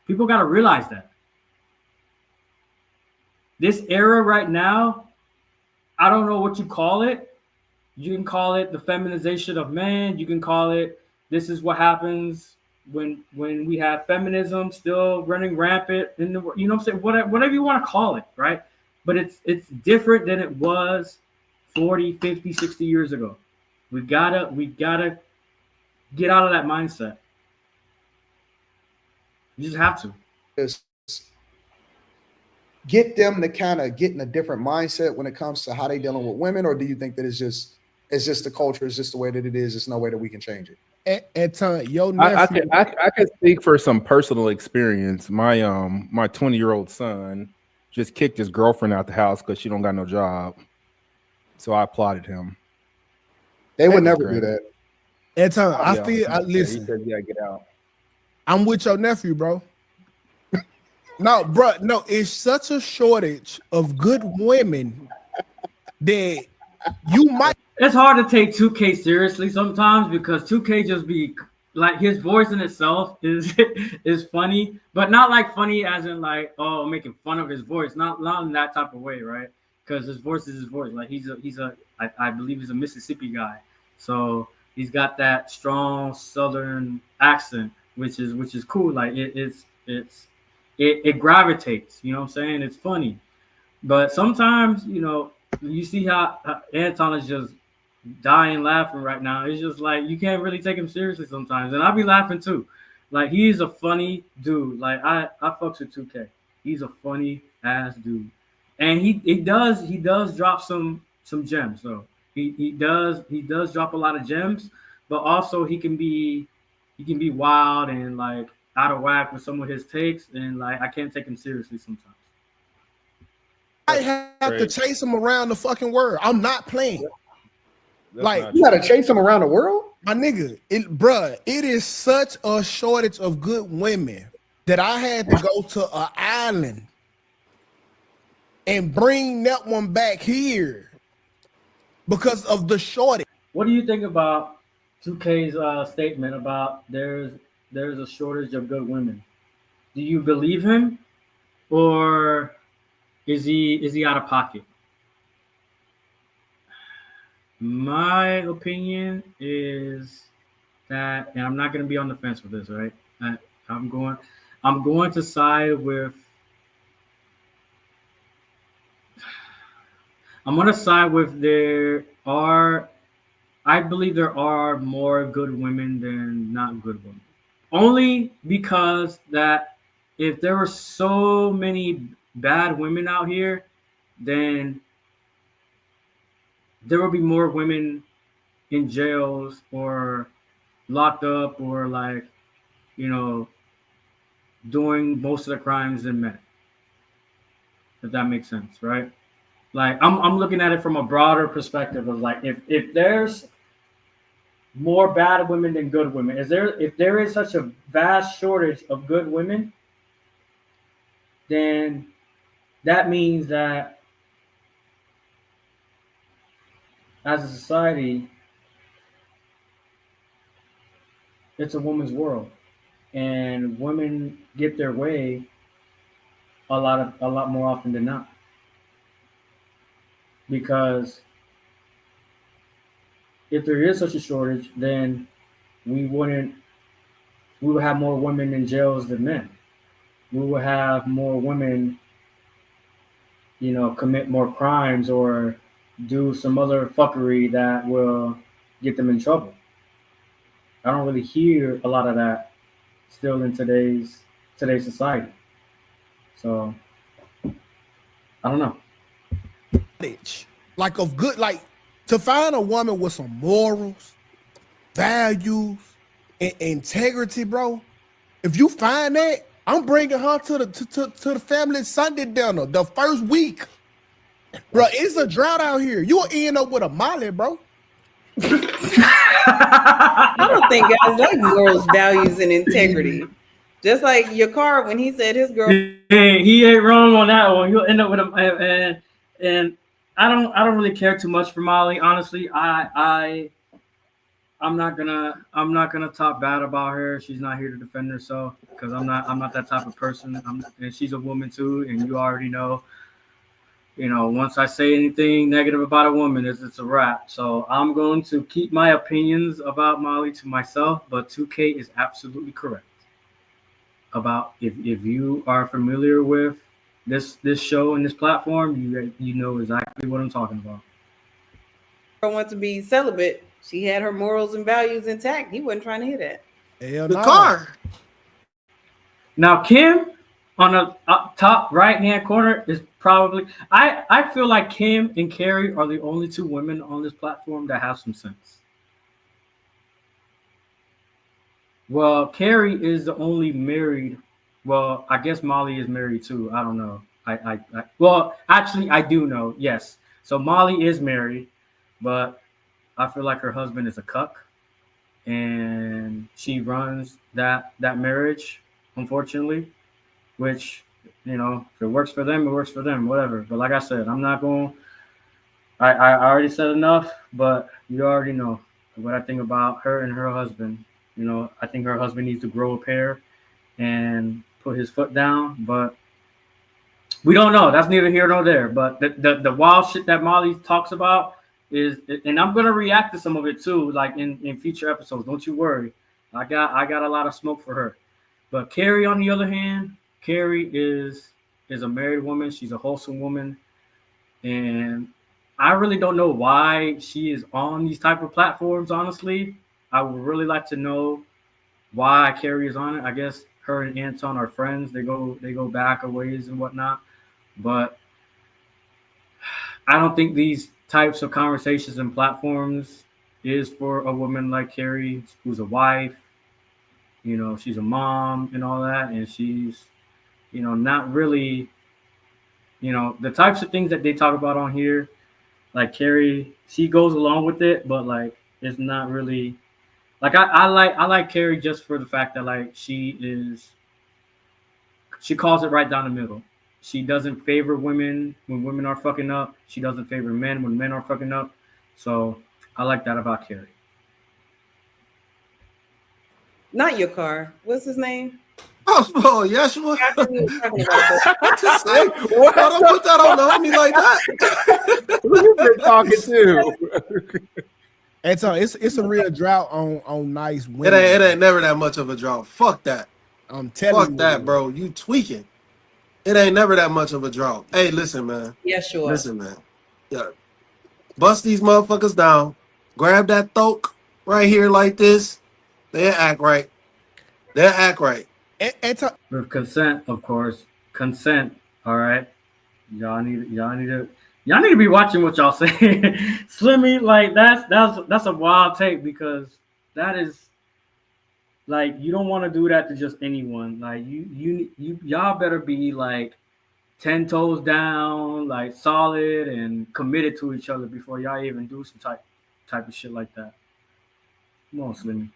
Speaker 1: People got to realize that this era right now, I don't know what you call it. You can call it the feminization of men. You can call it, this is what happens when we have feminism still running rampant in the, you know what I'm saying, whatever you want to call it, right? But it's different than it was 40, 50, 60 years ago. We gotta get out of that mindset. You just have to.
Speaker 4: just get them to kind of get in a different mindset when it comes to how they dealing with women, or do you think that it's just the culture, it's just the way that it is, there's no way that we can change it?
Speaker 5: At your
Speaker 6: I
Speaker 5: nephew,
Speaker 6: I can speak for some personal experience. My 20-year-old son just kicked his girlfriend out the house because she don't got no job. So I applauded him.
Speaker 4: They would
Speaker 5: Hey,
Speaker 4: never do
Speaker 6: great.
Speaker 4: that.
Speaker 5: Anton, I
Speaker 6: Yeah,
Speaker 5: feel.
Speaker 6: he
Speaker 5: Listen,
Speaker 6: said, "Yeah, get out."
Speaker 5: I'm with your nephew, bro. No, bro, no, it's such a shortage of good women that you might.
Speaker 1: It's hard to take 2K seriously sometimes because 2K just be like, his voice in itself is is funny, but not like funny as in like, oh, making fun of his voice, not in that type of way, right? Because his voice is his voice. Like I believe he's a Mississippi guy, so he's got that strong Southern accent, which is cool. Like it gravitates. You know what I'm saying? It's funny, but sometimes, you know, you see how Anton is just dying laughing right now. It's just like you can't really take him seriously sometimes, and I'll be laughing too. Like he's a funny dude. Like I fucks with 2K. He's a funny ass dude, and he does drop some gems. So he does drop a lot of gems, but also he can be wild and like out of whack with some of his takes, and like I can't take him seriously sometimes.
Speaker 5: I have to
Speaker 6: Great.
Speaker 5: chase them around the fucking world. I'm not playing.
Speaker 6: That's
Speaker 5: Like,
Speaker 6: not
Speaker 4: You got to
Speaker 6: true.
Speaker 4: chase them around the world.
Speaker 5: my nigga, bruh, it is such a shortage of good women that I had to go to an island and bring that one back here because of the shortage.
Speaker 1: What do you think about 2K's statement about there's a shortage of good women? Do you believe him, or is he out of pocket? My opinion is that, and I'm not going to be on the fence with this, right? I'm going I'm going to side with I'm going to side with there are I believe there are more good women than not good women. Only because that if there were so many bad women out here, then there would be more women in jails or locked up or like you know, doing most of the crimes than men. If that makes sense, right? Like I'm looking at it from a broader perspective of like if there's more bad women than good women, if there is such a vast shortage of good women, then that means that as a society, it's a woman's world, and women get their way a lot more often than not. Because if there is such a shortage, then we wouldn't we would have more women in jails than men. We would have more women, commit more crimes or do some other fuckery that will get them in trouble. I don't really hear a lot of that still in today's society. So I don't know.
Speaker 5: Like of good, like to find a woman with some morals, values, and integrity, bro. If you find that, I'm bringing her to the family Sunday dinner the first week, bro. It's a drought out here. You'll end up with a Molly, bro.
Speaker 7: I don't think guys like morals, values, and integrity. Just like your car when he said his girl.
Speaker 1: He ain't wrong on that one. You'll end up with him, and I don't really care too much for Molly. Honestly, I'm not gonna talk bad about her. She's not here to defend herself because I'm not that type of person. And she's a woman too, and you already know. Once I say anything negative about a woman, it's a wrap. So I'm going to keep my opinions about Molly to myself. But 2K is absolutely correct about if you are familiar with this show and this platform, you know exactly what I'm talking about.
Speaker 7: Girl wants to be celibate. She had her morals and values intact. He wasn't trying to hear that.
Speaker 5: Hell
Speaker 8: The
Speaker 5: no.
Speaker 8: car.
Speaker 1: Now Kim on the top right hand corner is probably I feel like Kim and Carrie are the only two women on this platform that have some sense. Well, Carrie is the only married. Well, I guess Molly is married too. I don't know. Well, actually, I do know. Yes. So Molly is married, but I feel like her husband is a cuck, and she runs that marriage, unfortunately. Which, if it works for them, it works for them. Whatever. But like I said, I'm not going. I already said enough, but you already know what I think about her and her husband. I think her husband needs to grow a pair and put his foot down, but we don't know. That's neither here nor there. But the wild shit that Molly talks about is, and I'm gonna react to some of it too, like in future episodes. Don't you worry. I got a lot of smoke for her. But Carrie, on the other hand, Carrie is a married woman. She's a wholesome woman, and I really don't know why she is on these type of platforms. Honestly, I would really like to know why Carrie is on it. I guess her and Anton are friends. They go back a ways and whatnot. But I don't think these types of conversations and platforms is for a woman like Carrie, who's a wife. She's a mom and all that, and she's, not really, the types of things that they talk about on here. Like Carrie, she goes along with it, but like it's not really. Like I like Carrie just for the fact that like she calls it right down the middle. She doesn't favor women when women are fucking up. She doesn't favor men when men are fucking up. So I like that about Carrie.
Speaker 7: Not your car. What's his name?
Speaker 8: Oh, Yeshua.
Speaker 7: I knew we were talking about that.
Speaker 8: I just said,
Speaker 6: What?
Speaker 8: don't put that on the homie like that.
Speaker 6: Who you been talking to?
Speaker 5: And so it's a real drought on nice women.
Speaker 8: It ain't never that much of a drought. Fuck that.
Speaker 5: I'm telling
Speaker 8: Fuck
Speaker 5: you,
Speaker 8: that, bro. You tweaking. It ain't never that much of a drought. Hey, listen, man.
Speaker 7: Yeah, sure.
Speaker 8: Listen, man. Yeah. Bust these motherfuckers down. Grab that thoke right here like this. They'll act right. They'll act right.
Speaker 1: With consent, of course. Consent. All right. Y'all need to be watching what y'all say. Slimmy, like that's a wild take because that is like you don't want to do that to just anyone. Like y'all better be like 10 toes down, like solid and committed to each other before y'all even do some type of shit like that. Come on, Slimmy.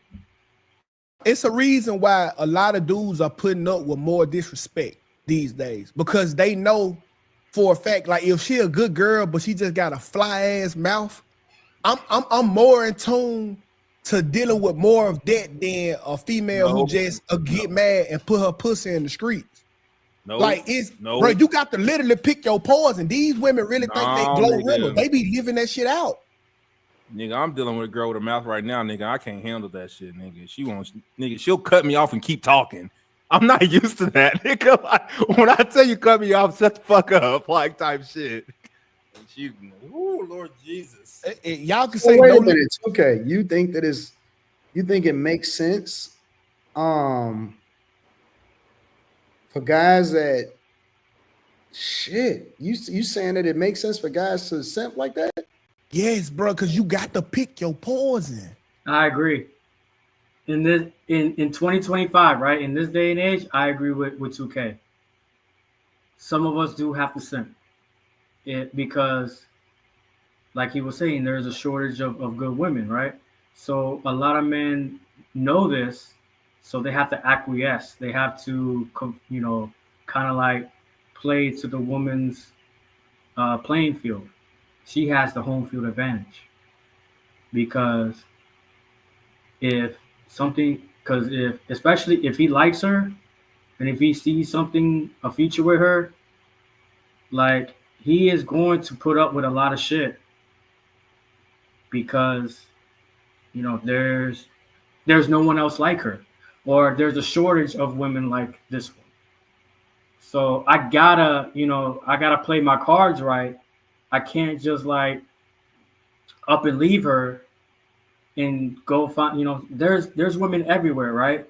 Speaker 5: It's a reason why a lot of dudes are putting up with more disrespect these days because they know for a fact, like if she a good girl, but she just got a fly ass mouth, I'm more in tune to dealing with more of that than a female who just get mad and put her pussy in the streets.
Speaker 6: No,
Speaker 5: Like it's
Speaker 6: no,
Speaker 5: bro, you got to literally pick your poison. These women really think they
Speaker 6: No,
Speaker 5: Glorilla.
Speaker 6: nigga.
Speaker 5: They be living that shit out.
Speaker 6: Nigga, I'm dealing with a girl with a mouth right now, nigga. I can't handle that shit, nigga. She'll cut me off and keep talking. I'm not used to that, nigga. Like, when I tell you cut me off, shut the fuck up, like type shit. And she, oh Lord Jesus.
Speaker 5: Y'all can
Speaker 4: So
Speaker 5: say
Speaker 4: wait
Speaker 5: no.
Speaker 4: a minute. It's okay. You think it makes sense for guys that shit, you saying that it makes sense for guys to simp like that?
Speaker 5: Yes, bro, because you got to pick your poison.
Speaker 1: I agree. In 2025, right? In this day and age, I agree with 2K. Some of us do have to simp it because, like he was saying, there's a shortage of good women, right? So a lot of men know this, so they have to acquiesce. They have to, kind of like play to the woman's playing field. She has the home field advantage because especially if he likes her and if he sees a future with her, like he is going to put up with a lot of shit because there's no one else like her, or there's a shortage of women like this one. So I gotta play my cards right. I can't just like up and leave her and go find, there's women everywhere, right?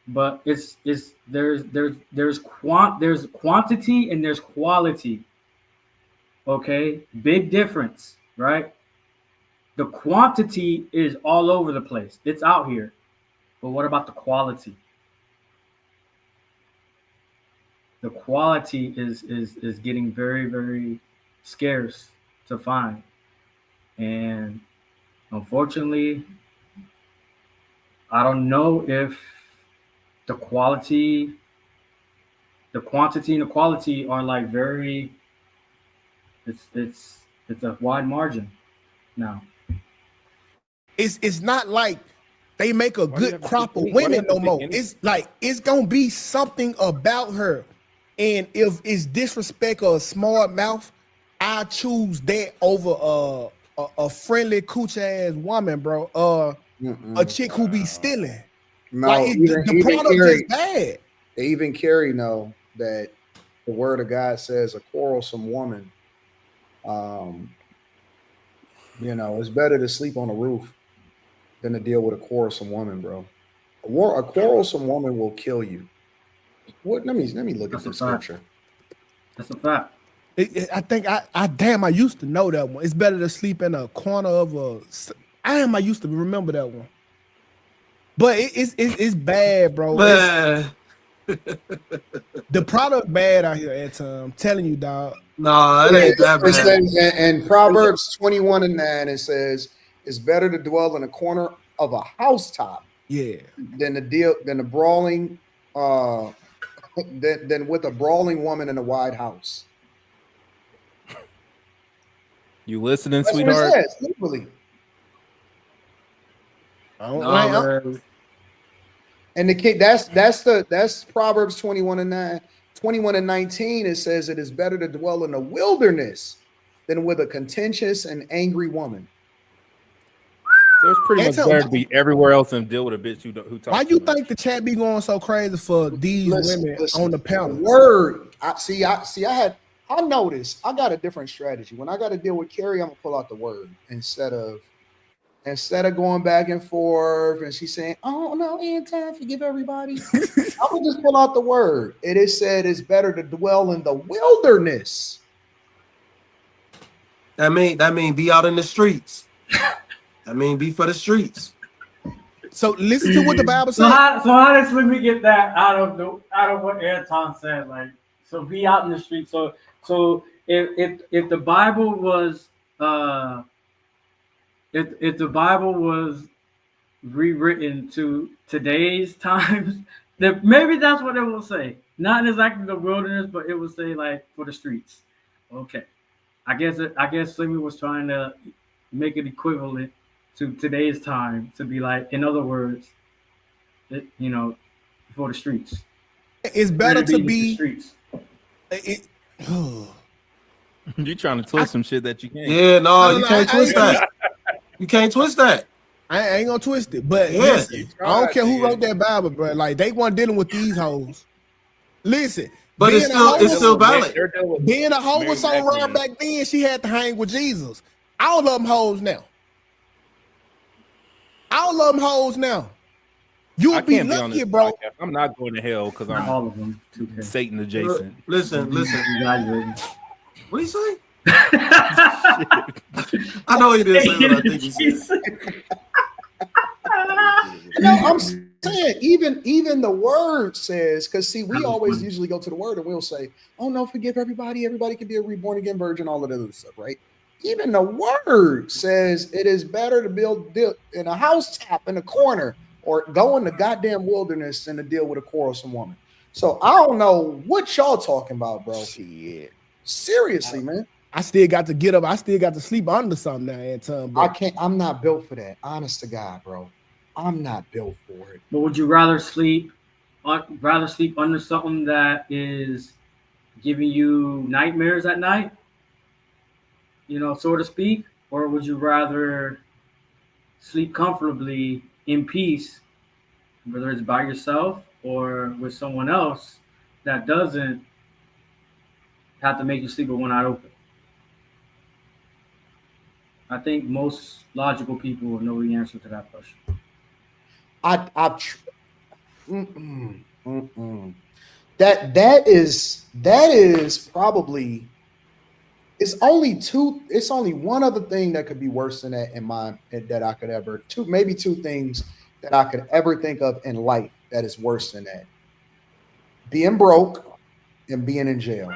Speaker 1: But there's quantity and there's quality. Okay, big difference, right? The quantity is all over the place. It's out here. But what about the quality? The quality is getting very, very scarce to find. And unfortunately, I don't know if the quantity and the quality are like very, it's a wide margin now.
Speaker 5: It's not like they make a good crop of women no more. It's like it's gonna be something about her. And if it's disrespect or a smart mouth, I choose that over a friendly cooch ass woman, bro. A chick who be stealing.
Speaker 4: No,
Speaker 5: like the product is bad.
Speaker 4: Even Carrie know that the word of God says a quarrelsome woman. It's better to sleep on a roof than to deal with a quarrelsome woman, bro. A quarrelsome woman will kill you. What? Let me look at the scripture.
Speaker 1: That's a fact.
Speaker 5: I think I used to know that one. It's better to sleep in a corner of a. I used to remember that one. But it's bad, bro. The product bad out here at I'm telling you, dog.
Speaker 8: No, it ain't that bad.
Speaker 4: And Proverbs 21:9, it says it's better to dwell in a corner of a housetop, than the brawling than with a brawling woman in a wide house.
Speaker 6: You listening,
Speaker 4: That's
Speaker 6: sweetheart?
Speaker 4: What it says, literally. And the kid, that's Proverbs 21:9. 21:19, it says it is better to dwell in the wilderness than with a contentious and angry woman.
Speaker 6: So it's pretty much better to be everywhere else and deal with a bitch who talks.
Speaker 5: Why you think the chat be going so crazy for these women on the panel?
Speaker 4: I noticed I got a different strategy. When I got to deal with Carrie, I'm gonna pull out the word instead of going back and forth and she's saying, "Oh no, ain't time, forgive everybody." I would just pull out the word. It is said it's better to dwell in the wilderness.
Speaker 8: That mean be out in the streets. I mean, be for the streets.
Speaker 5: So listen to what the Bible
Speaker 1: So
Speaker 5: says.
Speaker 1: how does Slimmy get that out of what Anton said? Like, so be out in the street. So if the Bible was if the Bible was rewritten to today's times, then maybe that's what it will say. Not exactly the wilderness, but it will say like for the streets. Okay, I guess Slimmy was trying to make it equivalent to today's time to be like, in other words, for the streets.
Speaker 5: It's better to
Speaker 1: The
Speaker 5: be.
Speaker 1: streets.
Speaker 5: It,
Speaker 6: You trying to twist some shit that you can't.
Speaker 8: Yeah, no, you
Speaker 5: no,
Speaker 8: can't twist that. You can't twist that.
Speaker 5: I ain't gonna twist it, but
Speaker 8: Yeah.
Speaker 5: listen, I don't care who wrote that Bible, bro. Like they weren't dealing with these hoes. Listen,
Speaker 8: But it's still valid.
Speaker 5: being a hoe was so
Speaker 6: Mary
Speaker 5: rare
Speaker 6: Magdalene.
Speaker 5: back then. She had to hang with Jesus. All of them hoes now. All of them hoes now. You
Speaker 6: I
Speaker 5: would be
Speaker 6: can't be on
Speaker 5: lucky,
Speaker 6: this
Speaker 5: bro.
Speaker 6: podcast. I'm not going to hell because
Speaker 1: Not
Speaker 6: I'm
Speaker 1: all of them. 2K.
Speaker 6: Satan adjacent.
Speaker 8: Listen.
Speaker 1: Exaggerating.
Speaker 8: What do you say? I know he didn't say what I think he said.
Speaker 4: No, I'm saying even the word says, because see, we always usually go to the word and we'll say, "Oh no, forgive everybody. Everybody can be a reborn again virgin." All of that other stuff, right? Even the word says it is better to build in a housetop in a corner or go in the goddamn wilderness than to deal with a quarrelsome woman. So I don't know what y'all talking about, bro.
Speaker 5: Shit.
Speaker 4: Seriously, man.
Speaker 5: I still got to get up. I still got to sleep under something now, Anton.
Speaker 4: I can't. I'm not built for that. Honest to God, bro. I'm not built for it.
Speaker 1: But would you rather sleep under something that is giving you nightmares at night, so to speak, or would you rather sleep comfortably in peace, whether it's by yourself or with someone else that doesn't have to make you sleep with one eye open? I think most logical people will know the answer to that question.
Speaker 4: That is probably it's only one other thing that could be worse than that in my that I could ever maybe two things that I could ever think of in life that is worse than that. Being broke and being in jail.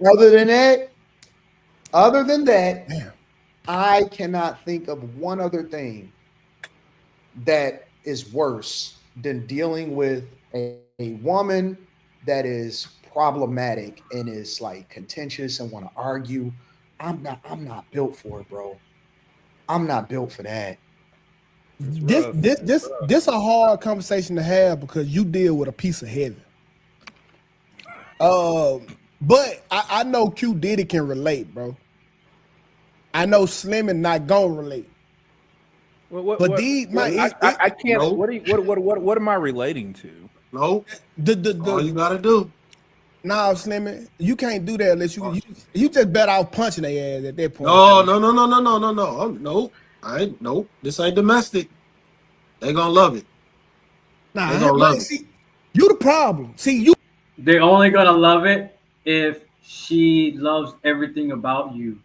Speaker 4: Other than that,
Speaker 5: Damn.
Speaker 4: I cannot think of one other thing that is worse than dealing with a woman that is problematic and is like contentious and want to argue. I'm not built for it, bro. I'm not built for that.
Speaker 5: This a hard conversation to have because you deal with a piece of heaven. But I know Q Diddy can relate, bro. I know Slim and not gonna relate.
Speaker 6: I can't.
Speaker 8: Nope.
Speaker 6: What am I relating to?
Speaker 8: No, all you gotta do.
Speaker 5: Nah, Slim, you can't do that unless you just bet off punching their ass at that point.
Speaker 8: No. Nope. This ain't domestic. They gonna love it.
Speaker 5: Nah,
Speaker 8: They gonna love it.
Speaker 5: see, you the problem. See, you
Speaker 1: They're only gonna love it if she loves everything about you.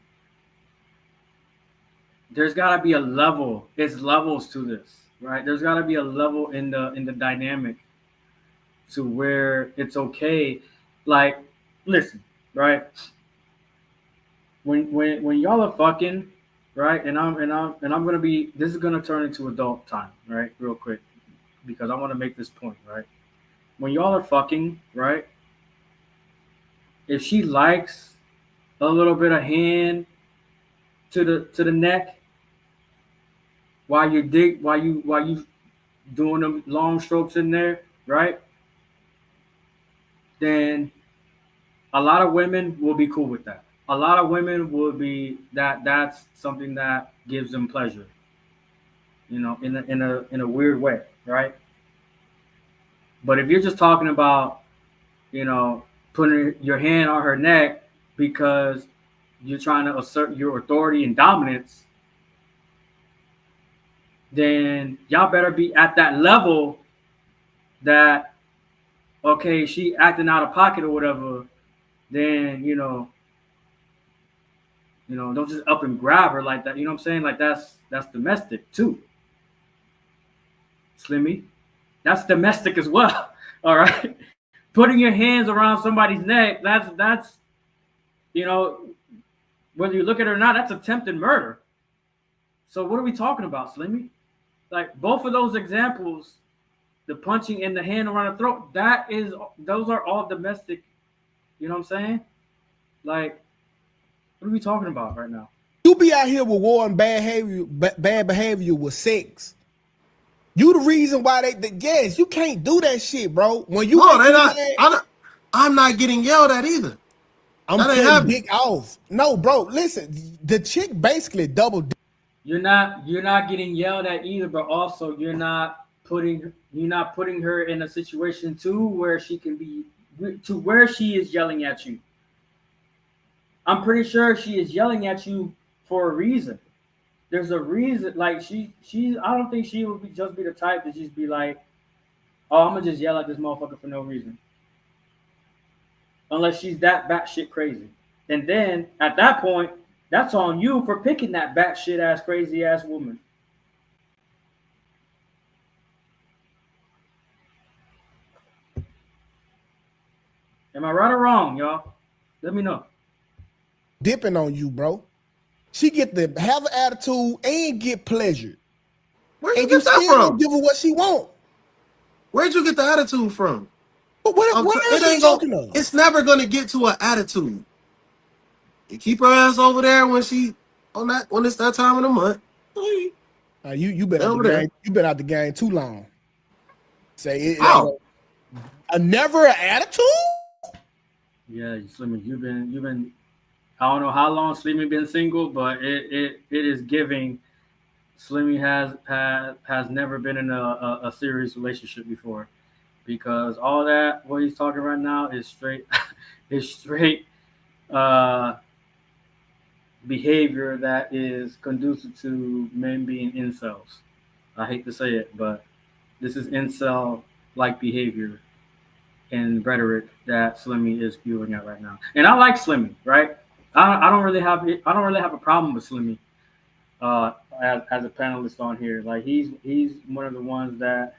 Speaker 1: There's gotta be a level. There's levels to this, right? There's gotta be a level in the dynamic to where it's okay. Like, listen, right? When y'all are fucking, right? And I'm gonna be. This is gonna turn into adult time, right? Real quick, because I want to make this point, right? When y'all are fucking, right? If she likes a little bit of hand to the neck while you doing them long strokes in there, right? Then a lot of women will be cool with that. A lot of women will be that's something that gives them pleasure. In a weird way, right? But if you're just talking about, putting your hand on her neck because you're trying to assert your authority and dominance, then y'all better be at that level that, okay, she acting out of pocket or whatever, then, don't just up and grab her like that. You know what I'm saying? Like that's domestic too. Slimmy. That's domestic as well. All right. Putting your hands around somebody's neck, that's you know, whether you look at it or not, that's attempted murder. So what are we talking about, Slimmy? Like both of those examples, the punching and the hand around the throat, those are all domestic. You know what I'm saying? Like, what are we talking about right now?
Speaker 5: You be out here with war and bad behavior with sex. You the reason why yes, you can't do that shit, bro. When you
Speaker 8: No, they're not. I'm not getting yelled at either.
Speaker 5: I'm
Speaker 8: That ain't
Speaker 5: cutting
Speaker 8: happening.
Speaker 5: dick off. No, bro, listen, the chick basically double.
Speaker 1: You're not getting yelled at either, but also you're not putting her in a situation too where she can be to where she is yelling at you. I'm pretty sure she is yelling at you for a reason. There's a reason. Like she I don't think she would just be the type to just be like, oh, I'm gonna just yell at this motherfucker for no reason. Unless she's that batshit crazy. And then at that point, that's on you for picking that batshit ass crazy ass woman. Am I right or wrong, y'all? Let me know.
Speaker 5: Dipping on you, bro. She get to have an attitude and get pleasure.
Speaker 8: Where'd you
Speaker 5: And you
Speaker 8: get that
Speaker 5: still
Speaker 8: from?
Speaker 5: don't give her what she want.
Speaker 8: Where'd you get the attitude from?
Speaker 5: But what else are you talking of?
Speaker 8: It's never gonna get to an attitude. You keep her ass over there when it's that time of the month.
Speaker 5: You been out the game. You been out the game too long. Say it.
Speaker 8: Oh.
Speaker 5: Never an attitude.
Speaker 1: Yeah, Slimmy, you've been. I don't know how long Slimmy been single, but it is giving. Slimmy has never been in a serious relationship before, because all that what he's talking right now is straight behavior that is conducive to men being incels. I hate to say it, but this is incel-like behavior and rhetoric that Slimmy is spewing out right now. And I like Slimmy, right? I don't really have a problem with Slimmy as a panelist on here. Like he's one of the ones that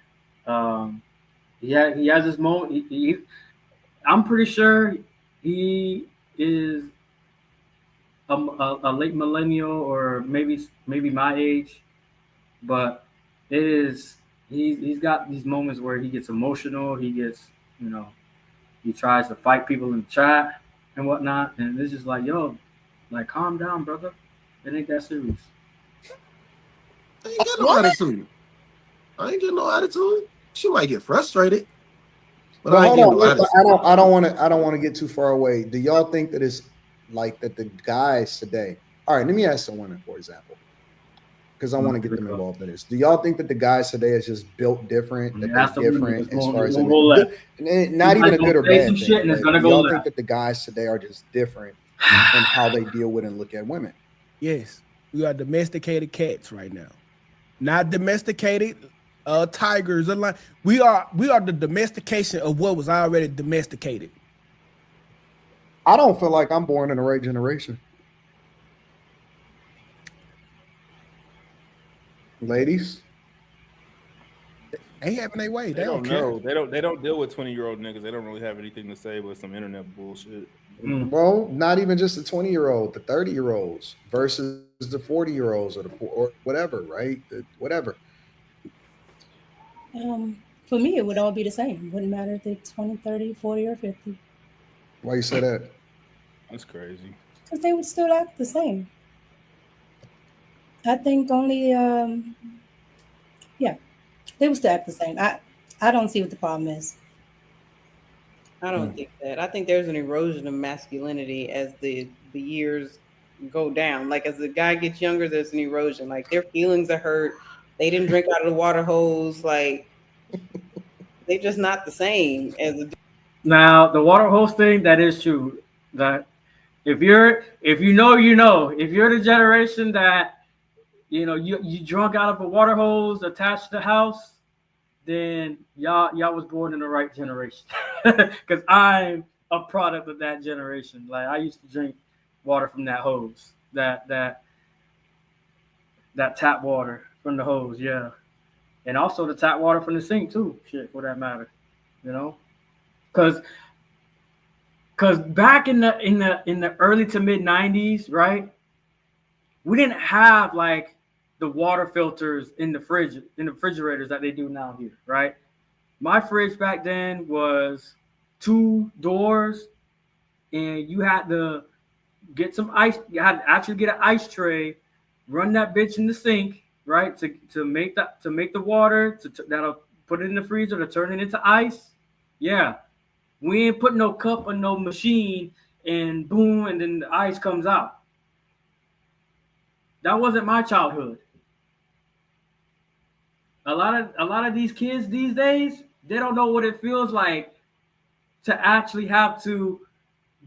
Speaker 1: he has this moment. I'm pretty sure he is a late millennial or maybe my age, but he's got these moments where he gets emotional. He gets he tries to fight people in the chat and whatnot, and it's just like, yo, like calm down, brother. It ain't that serious.
Speaker 8: I ain't got no attitude. I ain't getting no attitude. She might get frustrated, but I ain't getting no attitude.
Speaker 4: I don't want to get too far away. Do y'all think that it's like that the guys today? All right, let me ask the women, for example, because I want to get them involved in this. Do y'all think that the guys today is just built different? That they're different as far as not even a good or bad thing. Do y'all think that the guys today are just different in how they deal with and look at women?
Speaker 5: Yes, we are domesticated cats right now, not domesticated tigers. We are the domestication of what was already domesticated.
Speaker 4: I don't feel like I'm born in the right generation. Ladies,
Speaker 5: they having their way.
Speaker 6: They don't know. They don't deal with 20-year-old niggas. They don't really have anything to say but some internet bullshit.
Speaker 4: Well, not even just the 20-year-old, the 30-year-olds versus the 40-year-olds or whatever, right? Whatever.
Speaker 9: For me, it would all be the same. Wouldn't matter if they're 20, 30, 40, or 50.
Speaker 4: Why you say that?
Speaker 6: That's crazy.
Speaker 9: Because they would still act the same. I think only, they would still act the same. I don't see what the problem is.
Speaker 7: I don't think that. I think there's an erosion of masculinity as the years go down. Like as the guy gets younger, there's an erosion. Like their feelings are hurt. They didn't drink out of the water hose. Like they're just not the same as a.
Speaker 1: Now the water hose thing, that is true. That if you're the generation that you drunk out of a water hose attached to the house, then y'all was born in the right generation. Because I'm a product of that generation. Like I used to drink water from that hose, that tap water from the hose. Yeah, and also the tap water from the sink too. Shit, for that matter, you know, because back in the early to mid '90s, right? We didn't have like the water filters in the refrigerators that they do now here, right? My fridge back then was 2 doors, and you had to get some ice. You had to actually get an ice tray, run that bitch in the sink, right? To make the water that'll put it in the freezer to turn it into ice. Yeah, we ain't put no cup or no machine, and boom, and then the ice comes out. That wasn't my childhood. A lot of these kids these days, they don't know what it feels like to actually have to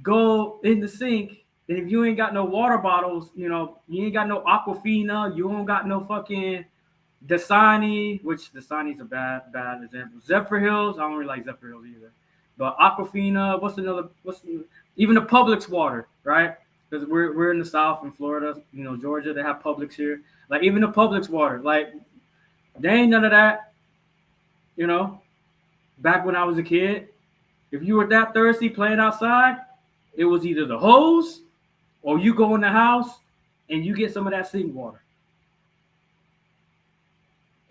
Speaker 1: go in the sink. And if you ain't got no water bottles, you ain't got no Aquafina, you don't got no fucking Dasani, which Dasani's a bad example. Zephyr Hills, I don't really like Zephyr Hills either. But Aquafina, even the Publix water, right? Because we're in the South in Florida, Georgia, they have Publix here. Like even the Publix water, like there ain't none of that, back when I was a kid. If you were that thirsty playing outside, it was either the hose or you go in the house and you get some of that sink water.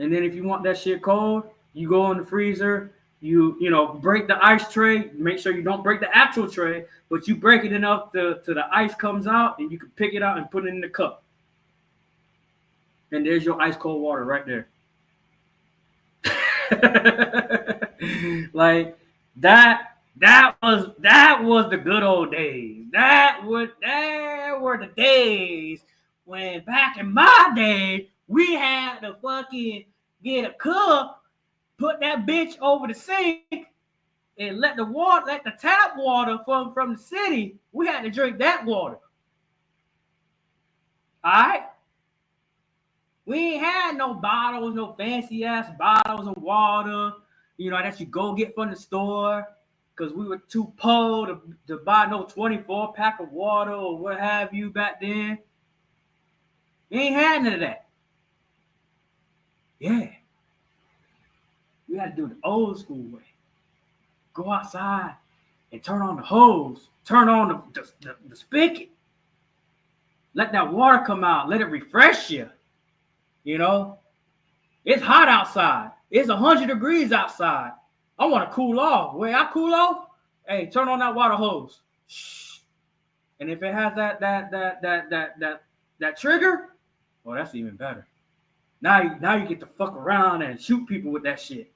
Speaker 1: And then if you want that shit cold, you go in the freezer, you break the ice tray, make sure you don't break the actual tray, but you break it enough to the ice comes out and you can pick it out and put it in the cup. And there's your ice cold water right there. Like that was the good old days. That were the days when back in my day we had to fucking get a cup, put that bitch over the sink, and let the tap water from the city. We had to drink that water. All right. We ain't had no bottles, no fancy ass bottles of water, that you go get from the store, because we were too poor to buy no 24 pack of water or what have you back then. We ain't had none of that. Yeah. We had to do it the old school way. Go outside and turn on the hose, turn on the spigot. Let that water come out, let it refresh you. It's hot outside. It's 100 degrees outside. I want to cool off. Where I cool off, hey, turn on that water hose. Shh. And if it has that trigger, well, that's even better. Now you get to fuck around and shoot people with that shit.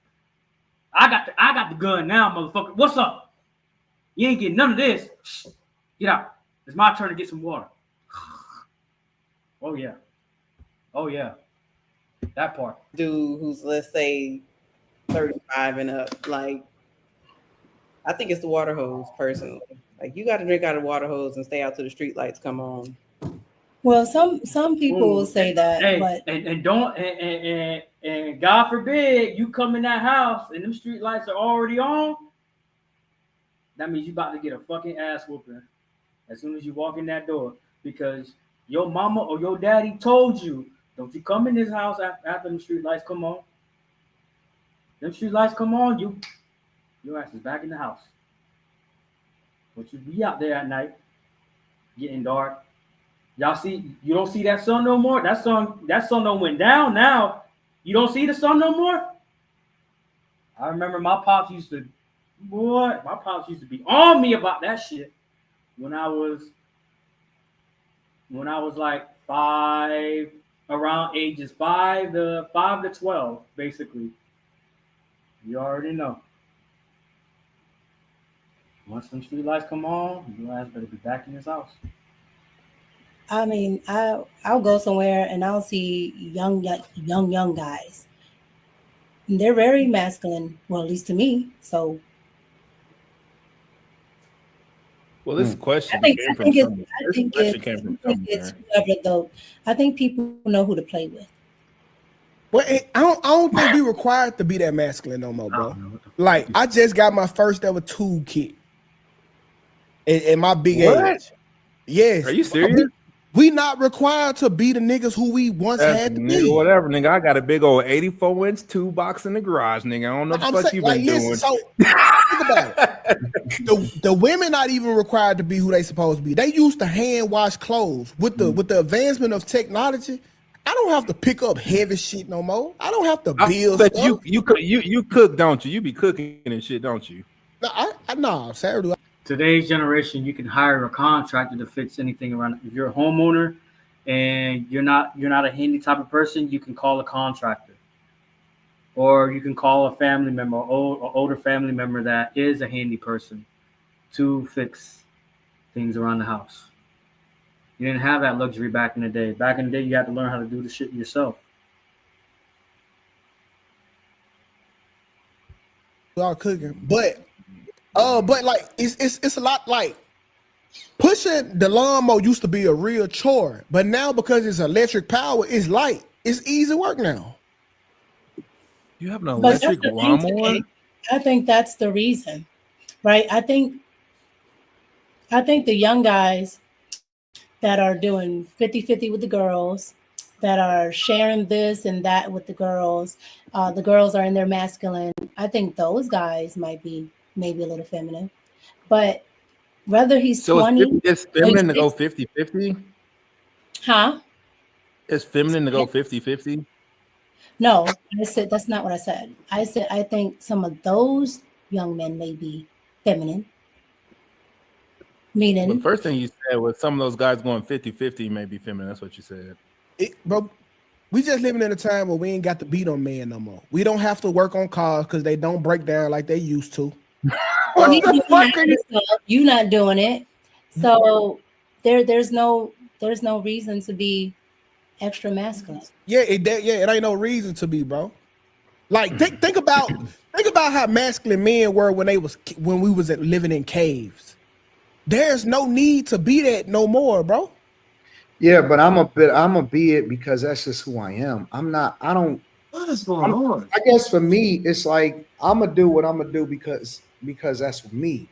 Speaker 1: I got the gun now, motherfucker. What's up? You ain't getting none of this. Shh. Get out. It's my turn to get some water. Oh yeah. Oh yeah. That part.
Speaker 7: Dude who's, let's say, 35 and up, like, I think it's the water hose personally. Like, you got to drink out of the water hose and stay out till the street lights come on.
Speaker 9: Well, some people will say that,
Speaker 1: hey,
Speaker 9: but
Speaker 1: and don't and God forbid you come in that house and them street lights are already on. That means you about to get a fucking ass whooping as soon as you walk in that door, because your mama or your daddy told you, don't you come in this house after the street lights come on. Them street lights come on, your ass is back in the house. But you be out there at night, getting dark. Y'all see, you don't see that sun no more. That sun done went down now. You don't see the sun no more. I remember my pops used to be on me about that shit when I was like 5, around ages 5 to 12, basically. You already know. Once them street lights come on, your ass better be back in this house.
Speaker 9: I mean, I'll go somewhere and I'll see young guys. They're very masculine, well, at least to me. So,
Speaker 6: Well, this question
Speaker 9: I think
Speaker 6: came from somewhere.
Speaker 9: I think people know who to play with.
Speaker 5: Well, I don't think we required to be that masculine no more, bro. Like, I just got my first ever tool kit in my big age. Yes.
Speaker 6: Are you serious?
Speaker 5: We not required to be the niggas who we once
Speaker 6: That's
Speaker 5: had to
Speaker 6: nigga,
Speaker 5: be.
Speaker 6: whatever, nigga. I got a big old 84-inch 2 box in the garage, nigga. I don't know what the
Speaker 5: I'm
Speaker 6: fuck
Speaker 5: saying,
Speaker 6: you
Speaker 5: like,
Speaker 6: been
Speaker 5: listen,
Speaker 6: doing.
Speaker 5: so think about it. The women not even required to be who they supposed to be. They used to hand wash clothes. With the advancement of technology, I don't have to pick up heavy shit no more. I don't have to build
Speaker 6: But
Speaker 5: stuff.
Speaker 6: you cook, don't you? You be cooking and shit, don't you?
Speaker 5: No, Sarah, do I?
Speaker 1: Today's generation, you can hire a contractor to fix anything around. If you're a homeowner and you're not a handy type of person, you can call a contractor, or you can call a family member, or older family member that is a handy person to fix things around the house. You didn't have that luxury back in the day. Back in the day, you had to learn how to do the shit yourself.
Speaker 5: Y'all cooking, but like it's a lot. Like pushing the lawnmower used to be a real chore, but now because it's electric power, it's light. It's easy work now.
Speaker 6: You have an
Speaker 9: But that's
Speaker 6: electric
Speaker 9: the thing
Speaker 6: lawnmower?
Speaker 9: today. I think that's the reason, right? I think the young guys that are doing 50-50 with the girls, that are sharing this and that with the girls are in their masculine. I think those guys might be maybe a little feminine. But whether he's
Speaker 6: So
Speaker 9: 20,
Speaker 6: it's feminine to go 50-50?
Speaker 9: huh?
Speaker 6: It's feminine to go 50-50?
Speaker 9: No, I said that's not what I said. I said I think some of those young men may be feminine.
Speaker 6: The
Speaker 9: Meaning,
Speaker 6: first thing you said was some of those guys going 50-50 may be feminine. That's what you said.
Speaker 5: Bro, we just living in a time where we ain't got to beat on men no more. We don't have to work on cars because they don't break down like they used to.
Speaker 6: What the fuck are you?
Speaker 9: you're not doing it, so there's no reason to be extra masculine.
Speaker 5: Yeah, it ain't no reason to be, bro. Like think about how masculine men were when we was living in caves. There's no need to be that no more, bro.
Speaker 4: Yeah, but I'm a be it because that's just who I am.
Speaker 8: What is going on?
Speaker 4: I guess for me, it's like I'm gonna do what I'm gonna do because that's me.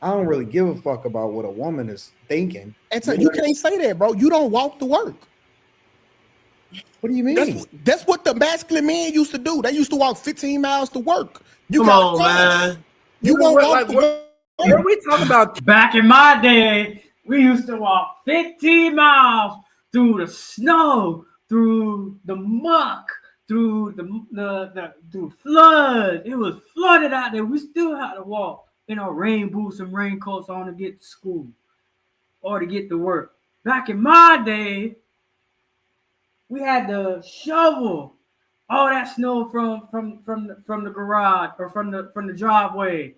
Speaker 4: I don't really give a fuck about what a woman is thinking.
Speaker 5: And so you can't say that, bro. You don't walk to work.
Speaker 4: What do you mean?
Speaker 5: That's what the masculine men used to do. They used to walk 15 miles to work.
Speaker 8: Come on, man.
Speaker 5: You won't walk to work.
Speaker 6: What are we talking about?
Speaker 1: Back in my day, we used to walk 15 miles through the snow, through the muck, through through flood. It was flooded out there. We still had to walk in our rain boots and raincoats on to get to school or to get to work. Back in my day, we had to shovel all that snow from the garage or from the driveway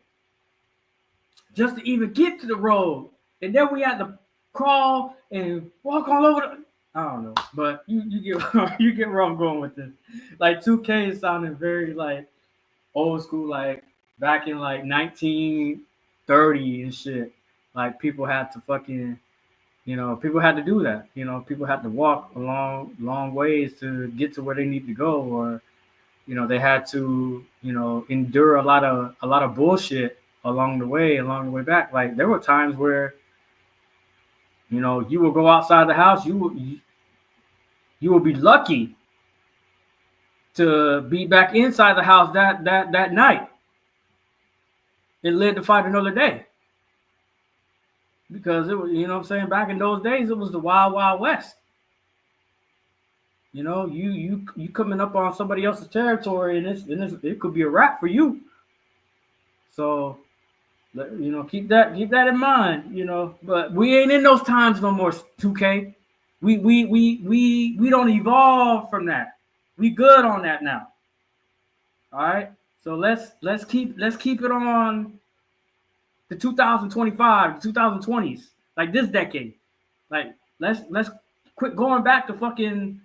Speaker 1: just to even get to the road. And then we had to crawl and walk all over the, I don't know, but you get where I'm going with this. Like 2K is sounding very like old school, like back in like 1930 and shit. Like people had to fucking, people had to do that. People had to walk long ways to get to where they need to go, or they had to endure a lot of bullshit along the way back. Like there were times where you will go outside the house, you will be lucky to be back inside the house that night and live to fight another day. Because it was, what I'm saying, back in those days, it was the wild, wild west. You coming up on somebody else's territory, and it could be a wrap for you. So, keep that in mind. But we ain't in those times no more. 2K, we don't evolve from that. We good on that now. All right. So let's keep it on the 2025, 2020s, like this decade. Like let's quit going back to fucking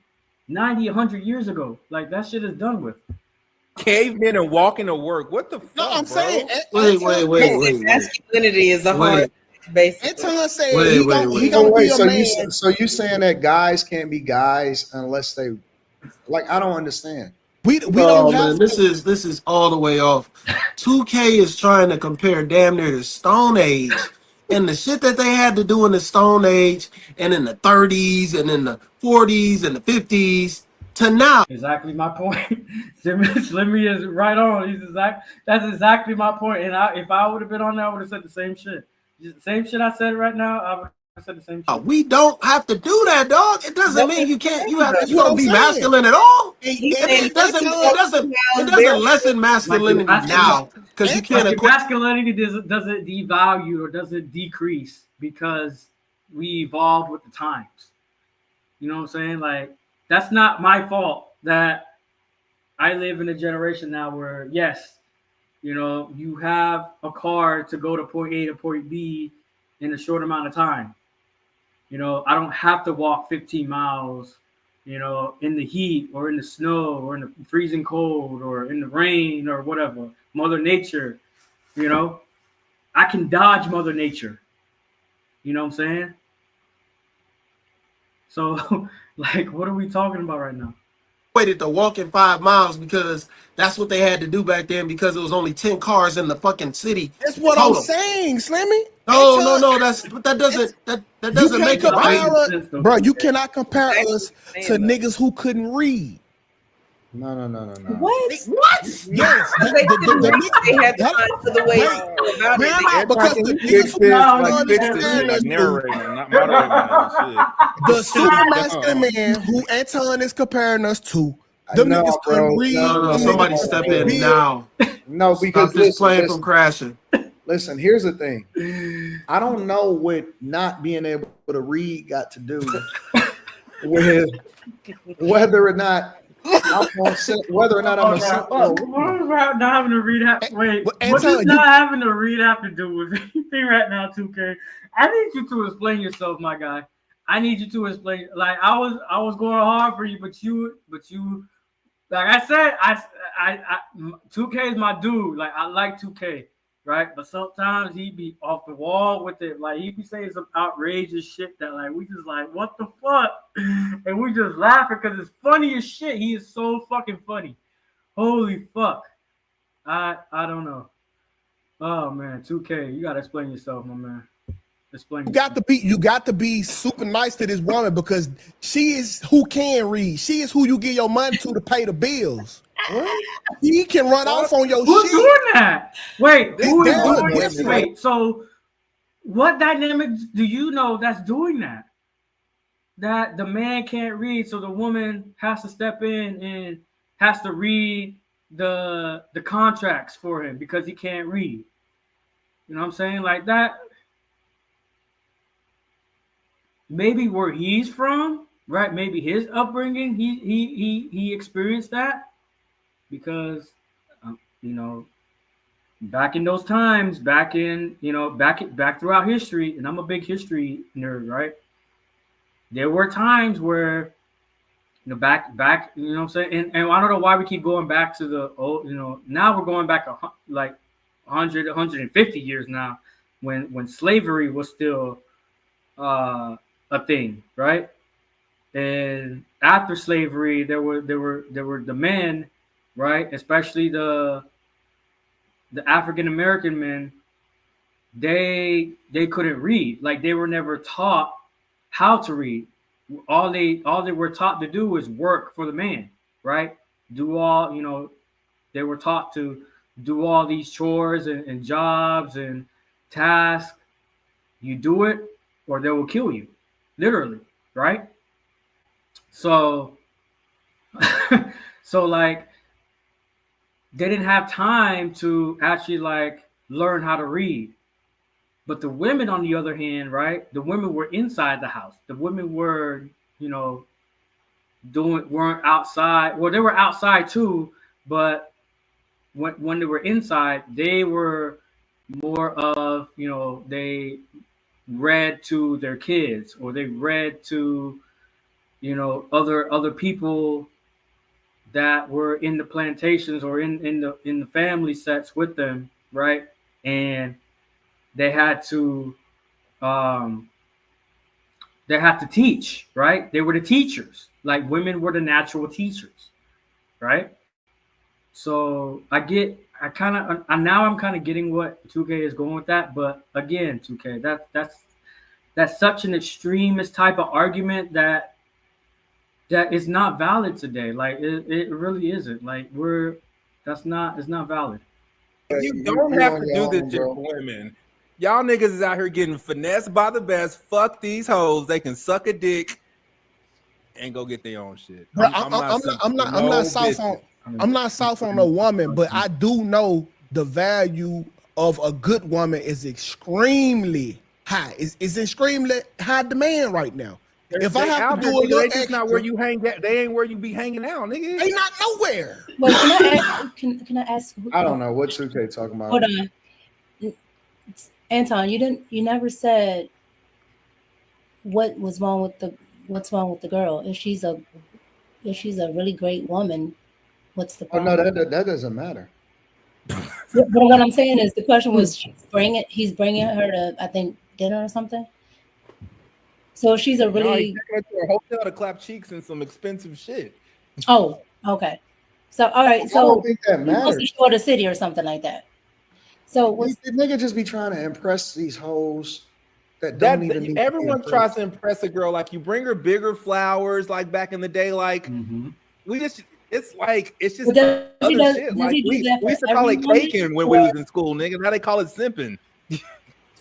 Speaker 1: 90, 100 years ago. Like that shit is done with.
Speaker 6: Cavemen and walking to work. What the fuck?
Speaker 5: No, I'm
Speaker 6: bro?
Speaker 5: saying.
Speaker 8: Wait.
Speaker 7: Masculinity is a hard, basically.
Speaker 5: Anton said
Speaker 8: Wait.
Speaker 5: he gonna be a
Speaker 4: so
Speaker 5: man.
Speaker 4: so you saying that guys can't be guys unless they like? I don't understand.
Speaker 5: We
Speaker 8: Oh
Speaker 5: don't
Speaker 8: man,
Speaker 5: have
Speaker 8: this is all the way off. 2K is trying to compare damn near the Stone Age and the shit that they had to do in the Stone Age and in the 30s and in the 40s and the 50s to now.
Speaker 1: Exactly my point. Slimmy is right on. That's exactly my point. And if I would have been on there, I would have said the same shit. Same shit I said right now. I would have said the same shit.
Speaker 8: We don't have to do that, dog. It doesn't mean you can't. You don't be
Speaker 5: saying.
Speaker 8: masculine at all.
Speaker 5: It
Speaker 8: doesn't lessen masculinity now because you can't.
Speaker 1: Like masculinity doesn't devalue or doesn't decrease because we evolved with the times. You know what I'm saying? Like, that's not my fault that I live in a generation now where, yes, you know, you have a car to go to point A to point B in a short amount of time. You know, I don't have to walk 15 miles, you know, in the heat or in the snow or in the freezing cold or in the rain or whatever. Mother Nature, you know, I can dodge Mother Nature. You know what I'm saying? So, like, what are we talking about right now?
Speaker 8: Waited to walk in 5 miles because that's what they had to do back then because it was only 10 cars in the fucking city.
Speaker 5: That's what I'm saying, Slimmy.
Speaker 8: No, that doesn't make it right.
Speaker 5: Bro, you cannot compare us to niggas who couldn't read.
Speaker 4: No.
Speaker 9: What?
Speaker 5: Yes.
Speaker 7: They had to find the way about it.
Speaker 5: Because the niggas who
Speaker 6: narrating, not moderating that shit.
Speaker 5: the super masculine man who Anton is comparing us to, them niggas couldn't read.
Speaker 8: No, somebody step in now.
Speaker 4: No, because
Speaker 8: this plane from crashing.
Speaker 4: Listen, here's the thing. I don't know what not being able to read got to do with whether or not I'm a
Speaker 1: What does not having to read what does not having to read have to do with anything right now, 2K? I need you to explain yourself, my guy. I need you to explain. Like, I was going hard for you, but you like I said, I 2K is my dude. Like, I like 2K, right? But sometimes he be off the wall with it. Like, he be saying some outrageous shit that, like, we just like, what the fuck? And we just laughing because it's funny as shit. He is so fucking funny. Holy fuck. I don't know. Oh man, 2K, you gotta explain yourself, my man. Explain.
Speaker 5: You got to be super nice to this woman because she is who can read. She is who you give your money to pay the bills. He can run off on your
Speaker 1: Who's
Speaker 5: shit.
Speaker 1: doing that? Wait, who is
Speaker 5: They're
Speaker 1: doing this? Wait, so what dynamics do you know that's doing that? That the man can't read, so the woman has to step in and has to read the contracts for him because he can't read. You know what I'm saying? Like that. Maybe where he's from, right? Maybe his upbringing, he experienced that because, you know, back in those times, back throughout history, and I'm a big history nerd, right? There were times where, you know, back, you know what I'm saying? And I don't know why we keep going back to the old, you know, now we're going back like 100, 150 years now when slavery was still a thing, right? And after slavery, there were the men, right? Especially the African American men. They couldn't read. Like, they were never taught how to read. All they were taught to do was work for the man, right? Do all, you know, they were taught to do all these chores and jobs and tasks. You do it or they will kill you. Literally, right? So like, they didn't have time to actually like learn how to read. But the women, on the other hand, right? The women were inside the house. The women were, you know, weren't outside. Well, they were outside too, but when they were inside, they were more of, you know, they read to their kids or they read to, you know, other people that were in the plantations or in the family sets with them, right? And they had to teach, right? They were the teachers. Like, women were the natural teachers, right? So I get I kind of now I'm kind of getting what 2K is going with that, but again, 2K, that's such an extremist type of argument that is not valid today. Like it really isn't. Like it's not valid.
Speaker 6: You don't
Speaker 4: You
Speaker 6: have
Speaker 4: on
Speaker 6: to
Speaker 4: your
Speaker 6: do this
Speaker 4: own,
Speaker 6: shit
Speaker 4: bro.
Speaker 6: for women. Y'all niggas is out here getting finessed by the best. Fuck these hoes. They can suck a dick and go get their own shit.
Speaker 5: Bro, I'm not soft on. I'm not soft on a woman, but I do know the value of a good woman is extremely high. It's extremely high demand right now. If I have to do a little
Speaker 6: they
Speaker 5: extra,
Speaker 6: just not where you hang. They ain't where you be hanging out, nigga.
Speaker 5: they not nowhere.
Speaker 9: Wait, can I ask?
Speaker 4: I don't know what 2K talking about.
Speaker 9: Hold on, Anton. You never said what's wrong with the girl. If she's a really great woman, what's the
Speaker 4: Oh
Speaker 9: problem?
Speaker 4: no, that doesn't matter.
Speaker 9: But what I'm saying is the question was he's bringing her to, I think, dinner or something. So she's a
Speaker 6: No, he
Speaker 9: really
Speaker 6: taking her to a hotel to clap cheeks and some expensive shit.
Speaker 9: oh, okay. So all right,
Speaker 4: I
Speaker 9: so
Speaker 4: don't think that
Speaker 9: he wants to
Speaker 4: matters.
Speaker 9: show the city or something like that. So what's
Speaker 4: The nigga just be trying to impress these hoes that don't even need
Speaker 6: Everyone
Speaker 4: to be
Speaker 6: tries to impress a girl. Like you bring her bigger flowers, like back in the day. Like we just, it's just
Speaker 9: But does he
Speaker 6: other
Speaker 9: do
Speaker 6: shit. Like
Speaker 9: that
Speaker 6: we
Speaker 9: for
Speaker 6: used to call
Speaker 9: every
Speaker 6: it
Speaker 9: woman?
Speaker 6: caking when we was in school, nigga. Now they call it simping.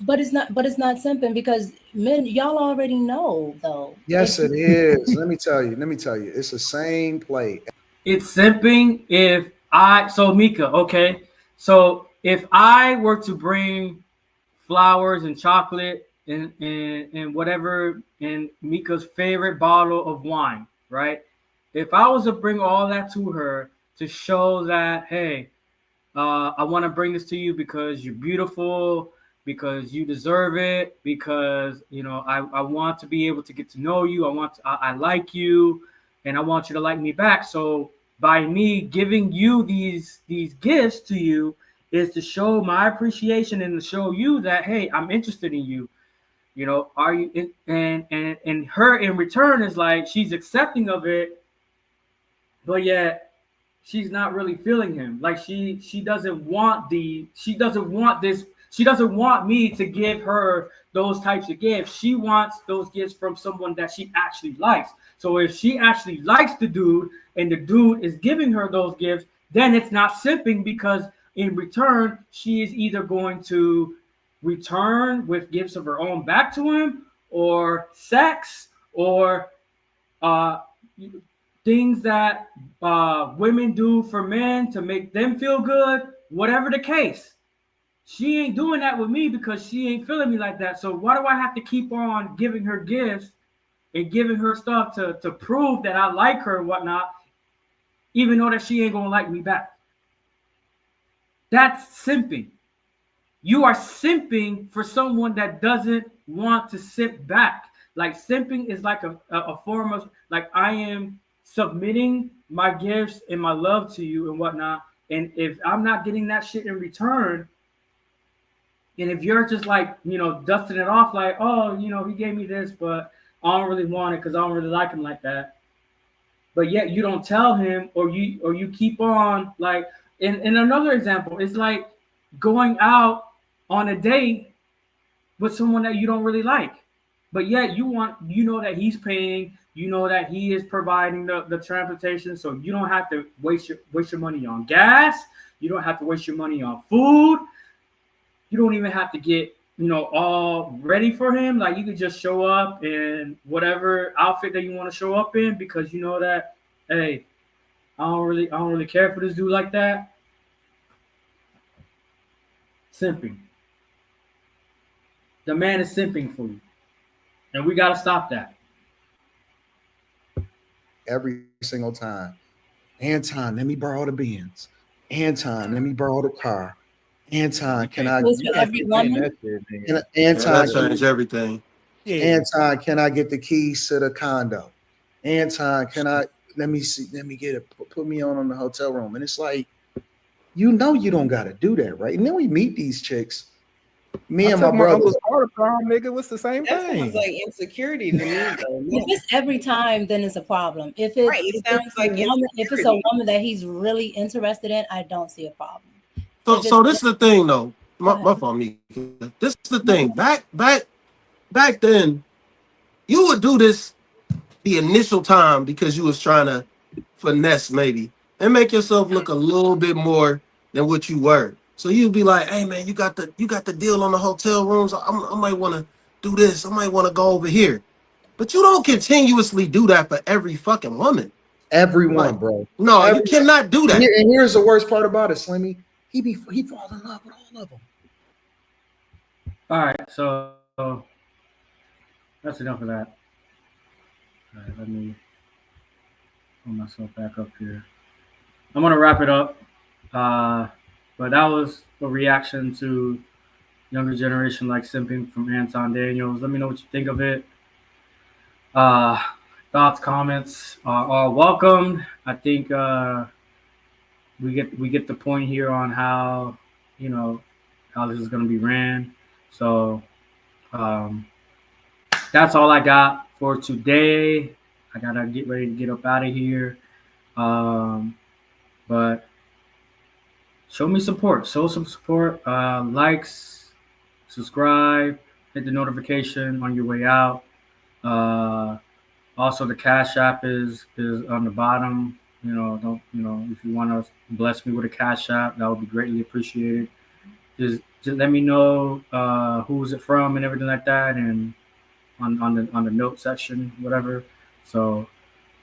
Speaker 9: But it's not simping because men, y'all already know though.
Speaker 4: Yes, it is. Let me tell you. It's the same play.
Speaker 1: It's simping so Mika, okay. So if I were to bring flowers and chocolate and whatever in Mika's favorite bottle of wine, right? If I was to bring all that to her to show that, hey, I want to bring this to you because you're beautiful, because you deserve it, because I want to be able to get to know you. I like you, and I want you to like me back. So by me giving you these gifts to you is to show my appreciation and to show you that, hey, I'm interested in you. Are you and her in return is like she's accepting of it, but yet she's not really feeling him. Like she doesn't want this. She doesn't want me to give her those types of gifts. She wants those gifts from someone that she actually likes. So if she actually likes the dude and the dude is giving her those gifts, then it's not simping, because in return she is either going to return with gifts of her own back to him, or sex, or uh things that women do for men to make them feel good, whatever the case. She ain't doing that with me because she ain't feeling me like that. So why do I have to keep on giving her gifts and giving her stuff to prove that I like her and whatnot, even though that she ain't gonna like me back? That's simping. You are simping for someone that doesn't want to simp back. Like simping is like a form of, like, I am submitting my gifts and my love to you and whatnot. And if I'm not getting that shit in return, and if you're just like, dusting it off like, oh, he gave me this, but I don't really want it because I don't really like him like that. But yet you don't tell him, or you keep on like, and another example is like going out on a date with someone that you don't really like, but yet you know that he's paying, that he is providing the transportation, so you don't have to waste your money on gas, you don't have to waste your money on food, you don't even have to get all ready for him. Like, you could just show up in whatever outfit that you want to show up in, because you know that, hey, I don't really care for this dude like that. Simping. The man is simping for you. And we got to stop that.
Speaker 4: Every single time. Anton, let me borrow the Benz. Anton, let me borrow the car. Anton, can I?
Speaker 9: Every woman?
Speaker 4: Anton,
Speaker 8: That changed everything.
Speaker 4: Anton, can I get the keys to the condo? Anton, can I? Let me see. Let me get it. Put me on the hotel room. And it's like, you don't got to do that, right? And then we meet these chicks. Me and my brother.
Speaker 6: Uncle's car prom, nigga, what's the same
Speaker 7: That
Speaker 6: thing?
Speaker 7: sounds like insecurity to me, though.
Speaker 9: If it's every time, then it's a problem. If it's,
Speaker 7: Right, it sounds like
Speaker 9: if it's a woman that he's really interested in, I don't see a problem.
Speaker 8: So this is the thing though. My fault, me. This is the thing. Back then, you would do this the initial time because you was trying to finesse maybe and make yourself look a little bit more than what you were. So you'd be like, hey man, you got the deal on the hotel rooms. I might want to do this. I might want to go over here. But you don't continuously do that for every fucking woman.
Speaker 4: Everyone,
Speaker 8: Like,
Speaker 4: bro.
Speaker 8: no, you cannot do that.
Speaker 4: And here's the worst part about it, Slimmy. He falls in love with all of them.
Speaker 1: All right, so that's enough of that. All right, let me pull myself back up here. I'm gonna wrap it up. But that was a reaction to younger generation like simping from Anton Daniels. Let me know what you think of it. Thoughts, comments are all welcome. I think we get the point here on how how this is going to be ran. So that's all I got for today. I gotta get ready to get up out of here. But show me support. Show some support. Likes, subscribe, hit the notification on your way out. Also, the Cash App is on the bottom. Don't if you want to bless me with a Cash App, that would be greatly appreciated. Just let me know who is it from and everything like that, and on the note section, whatever. So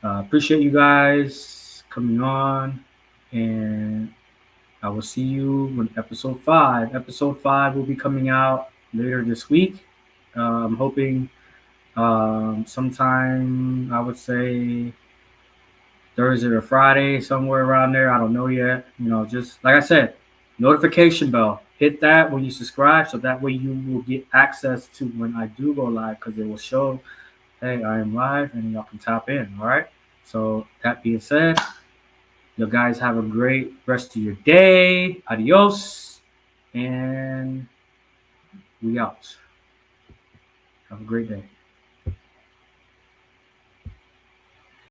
Speaker 1: appreciate you guys coming on, and I will see you when episode 5. Episode 5 will be coming out later this week. I'm hoping sometime, I would say Thursday or Friday, somewhere around there. I don't know yet. Just like I said, notification bell. Hit that when you subscribe, so that way you will get access to when I do go live, because it will show, hey, I am live, and y'all can tap in. All right. So that being said, you guys have a great rest of your day. Adios, and we out. Have a great day.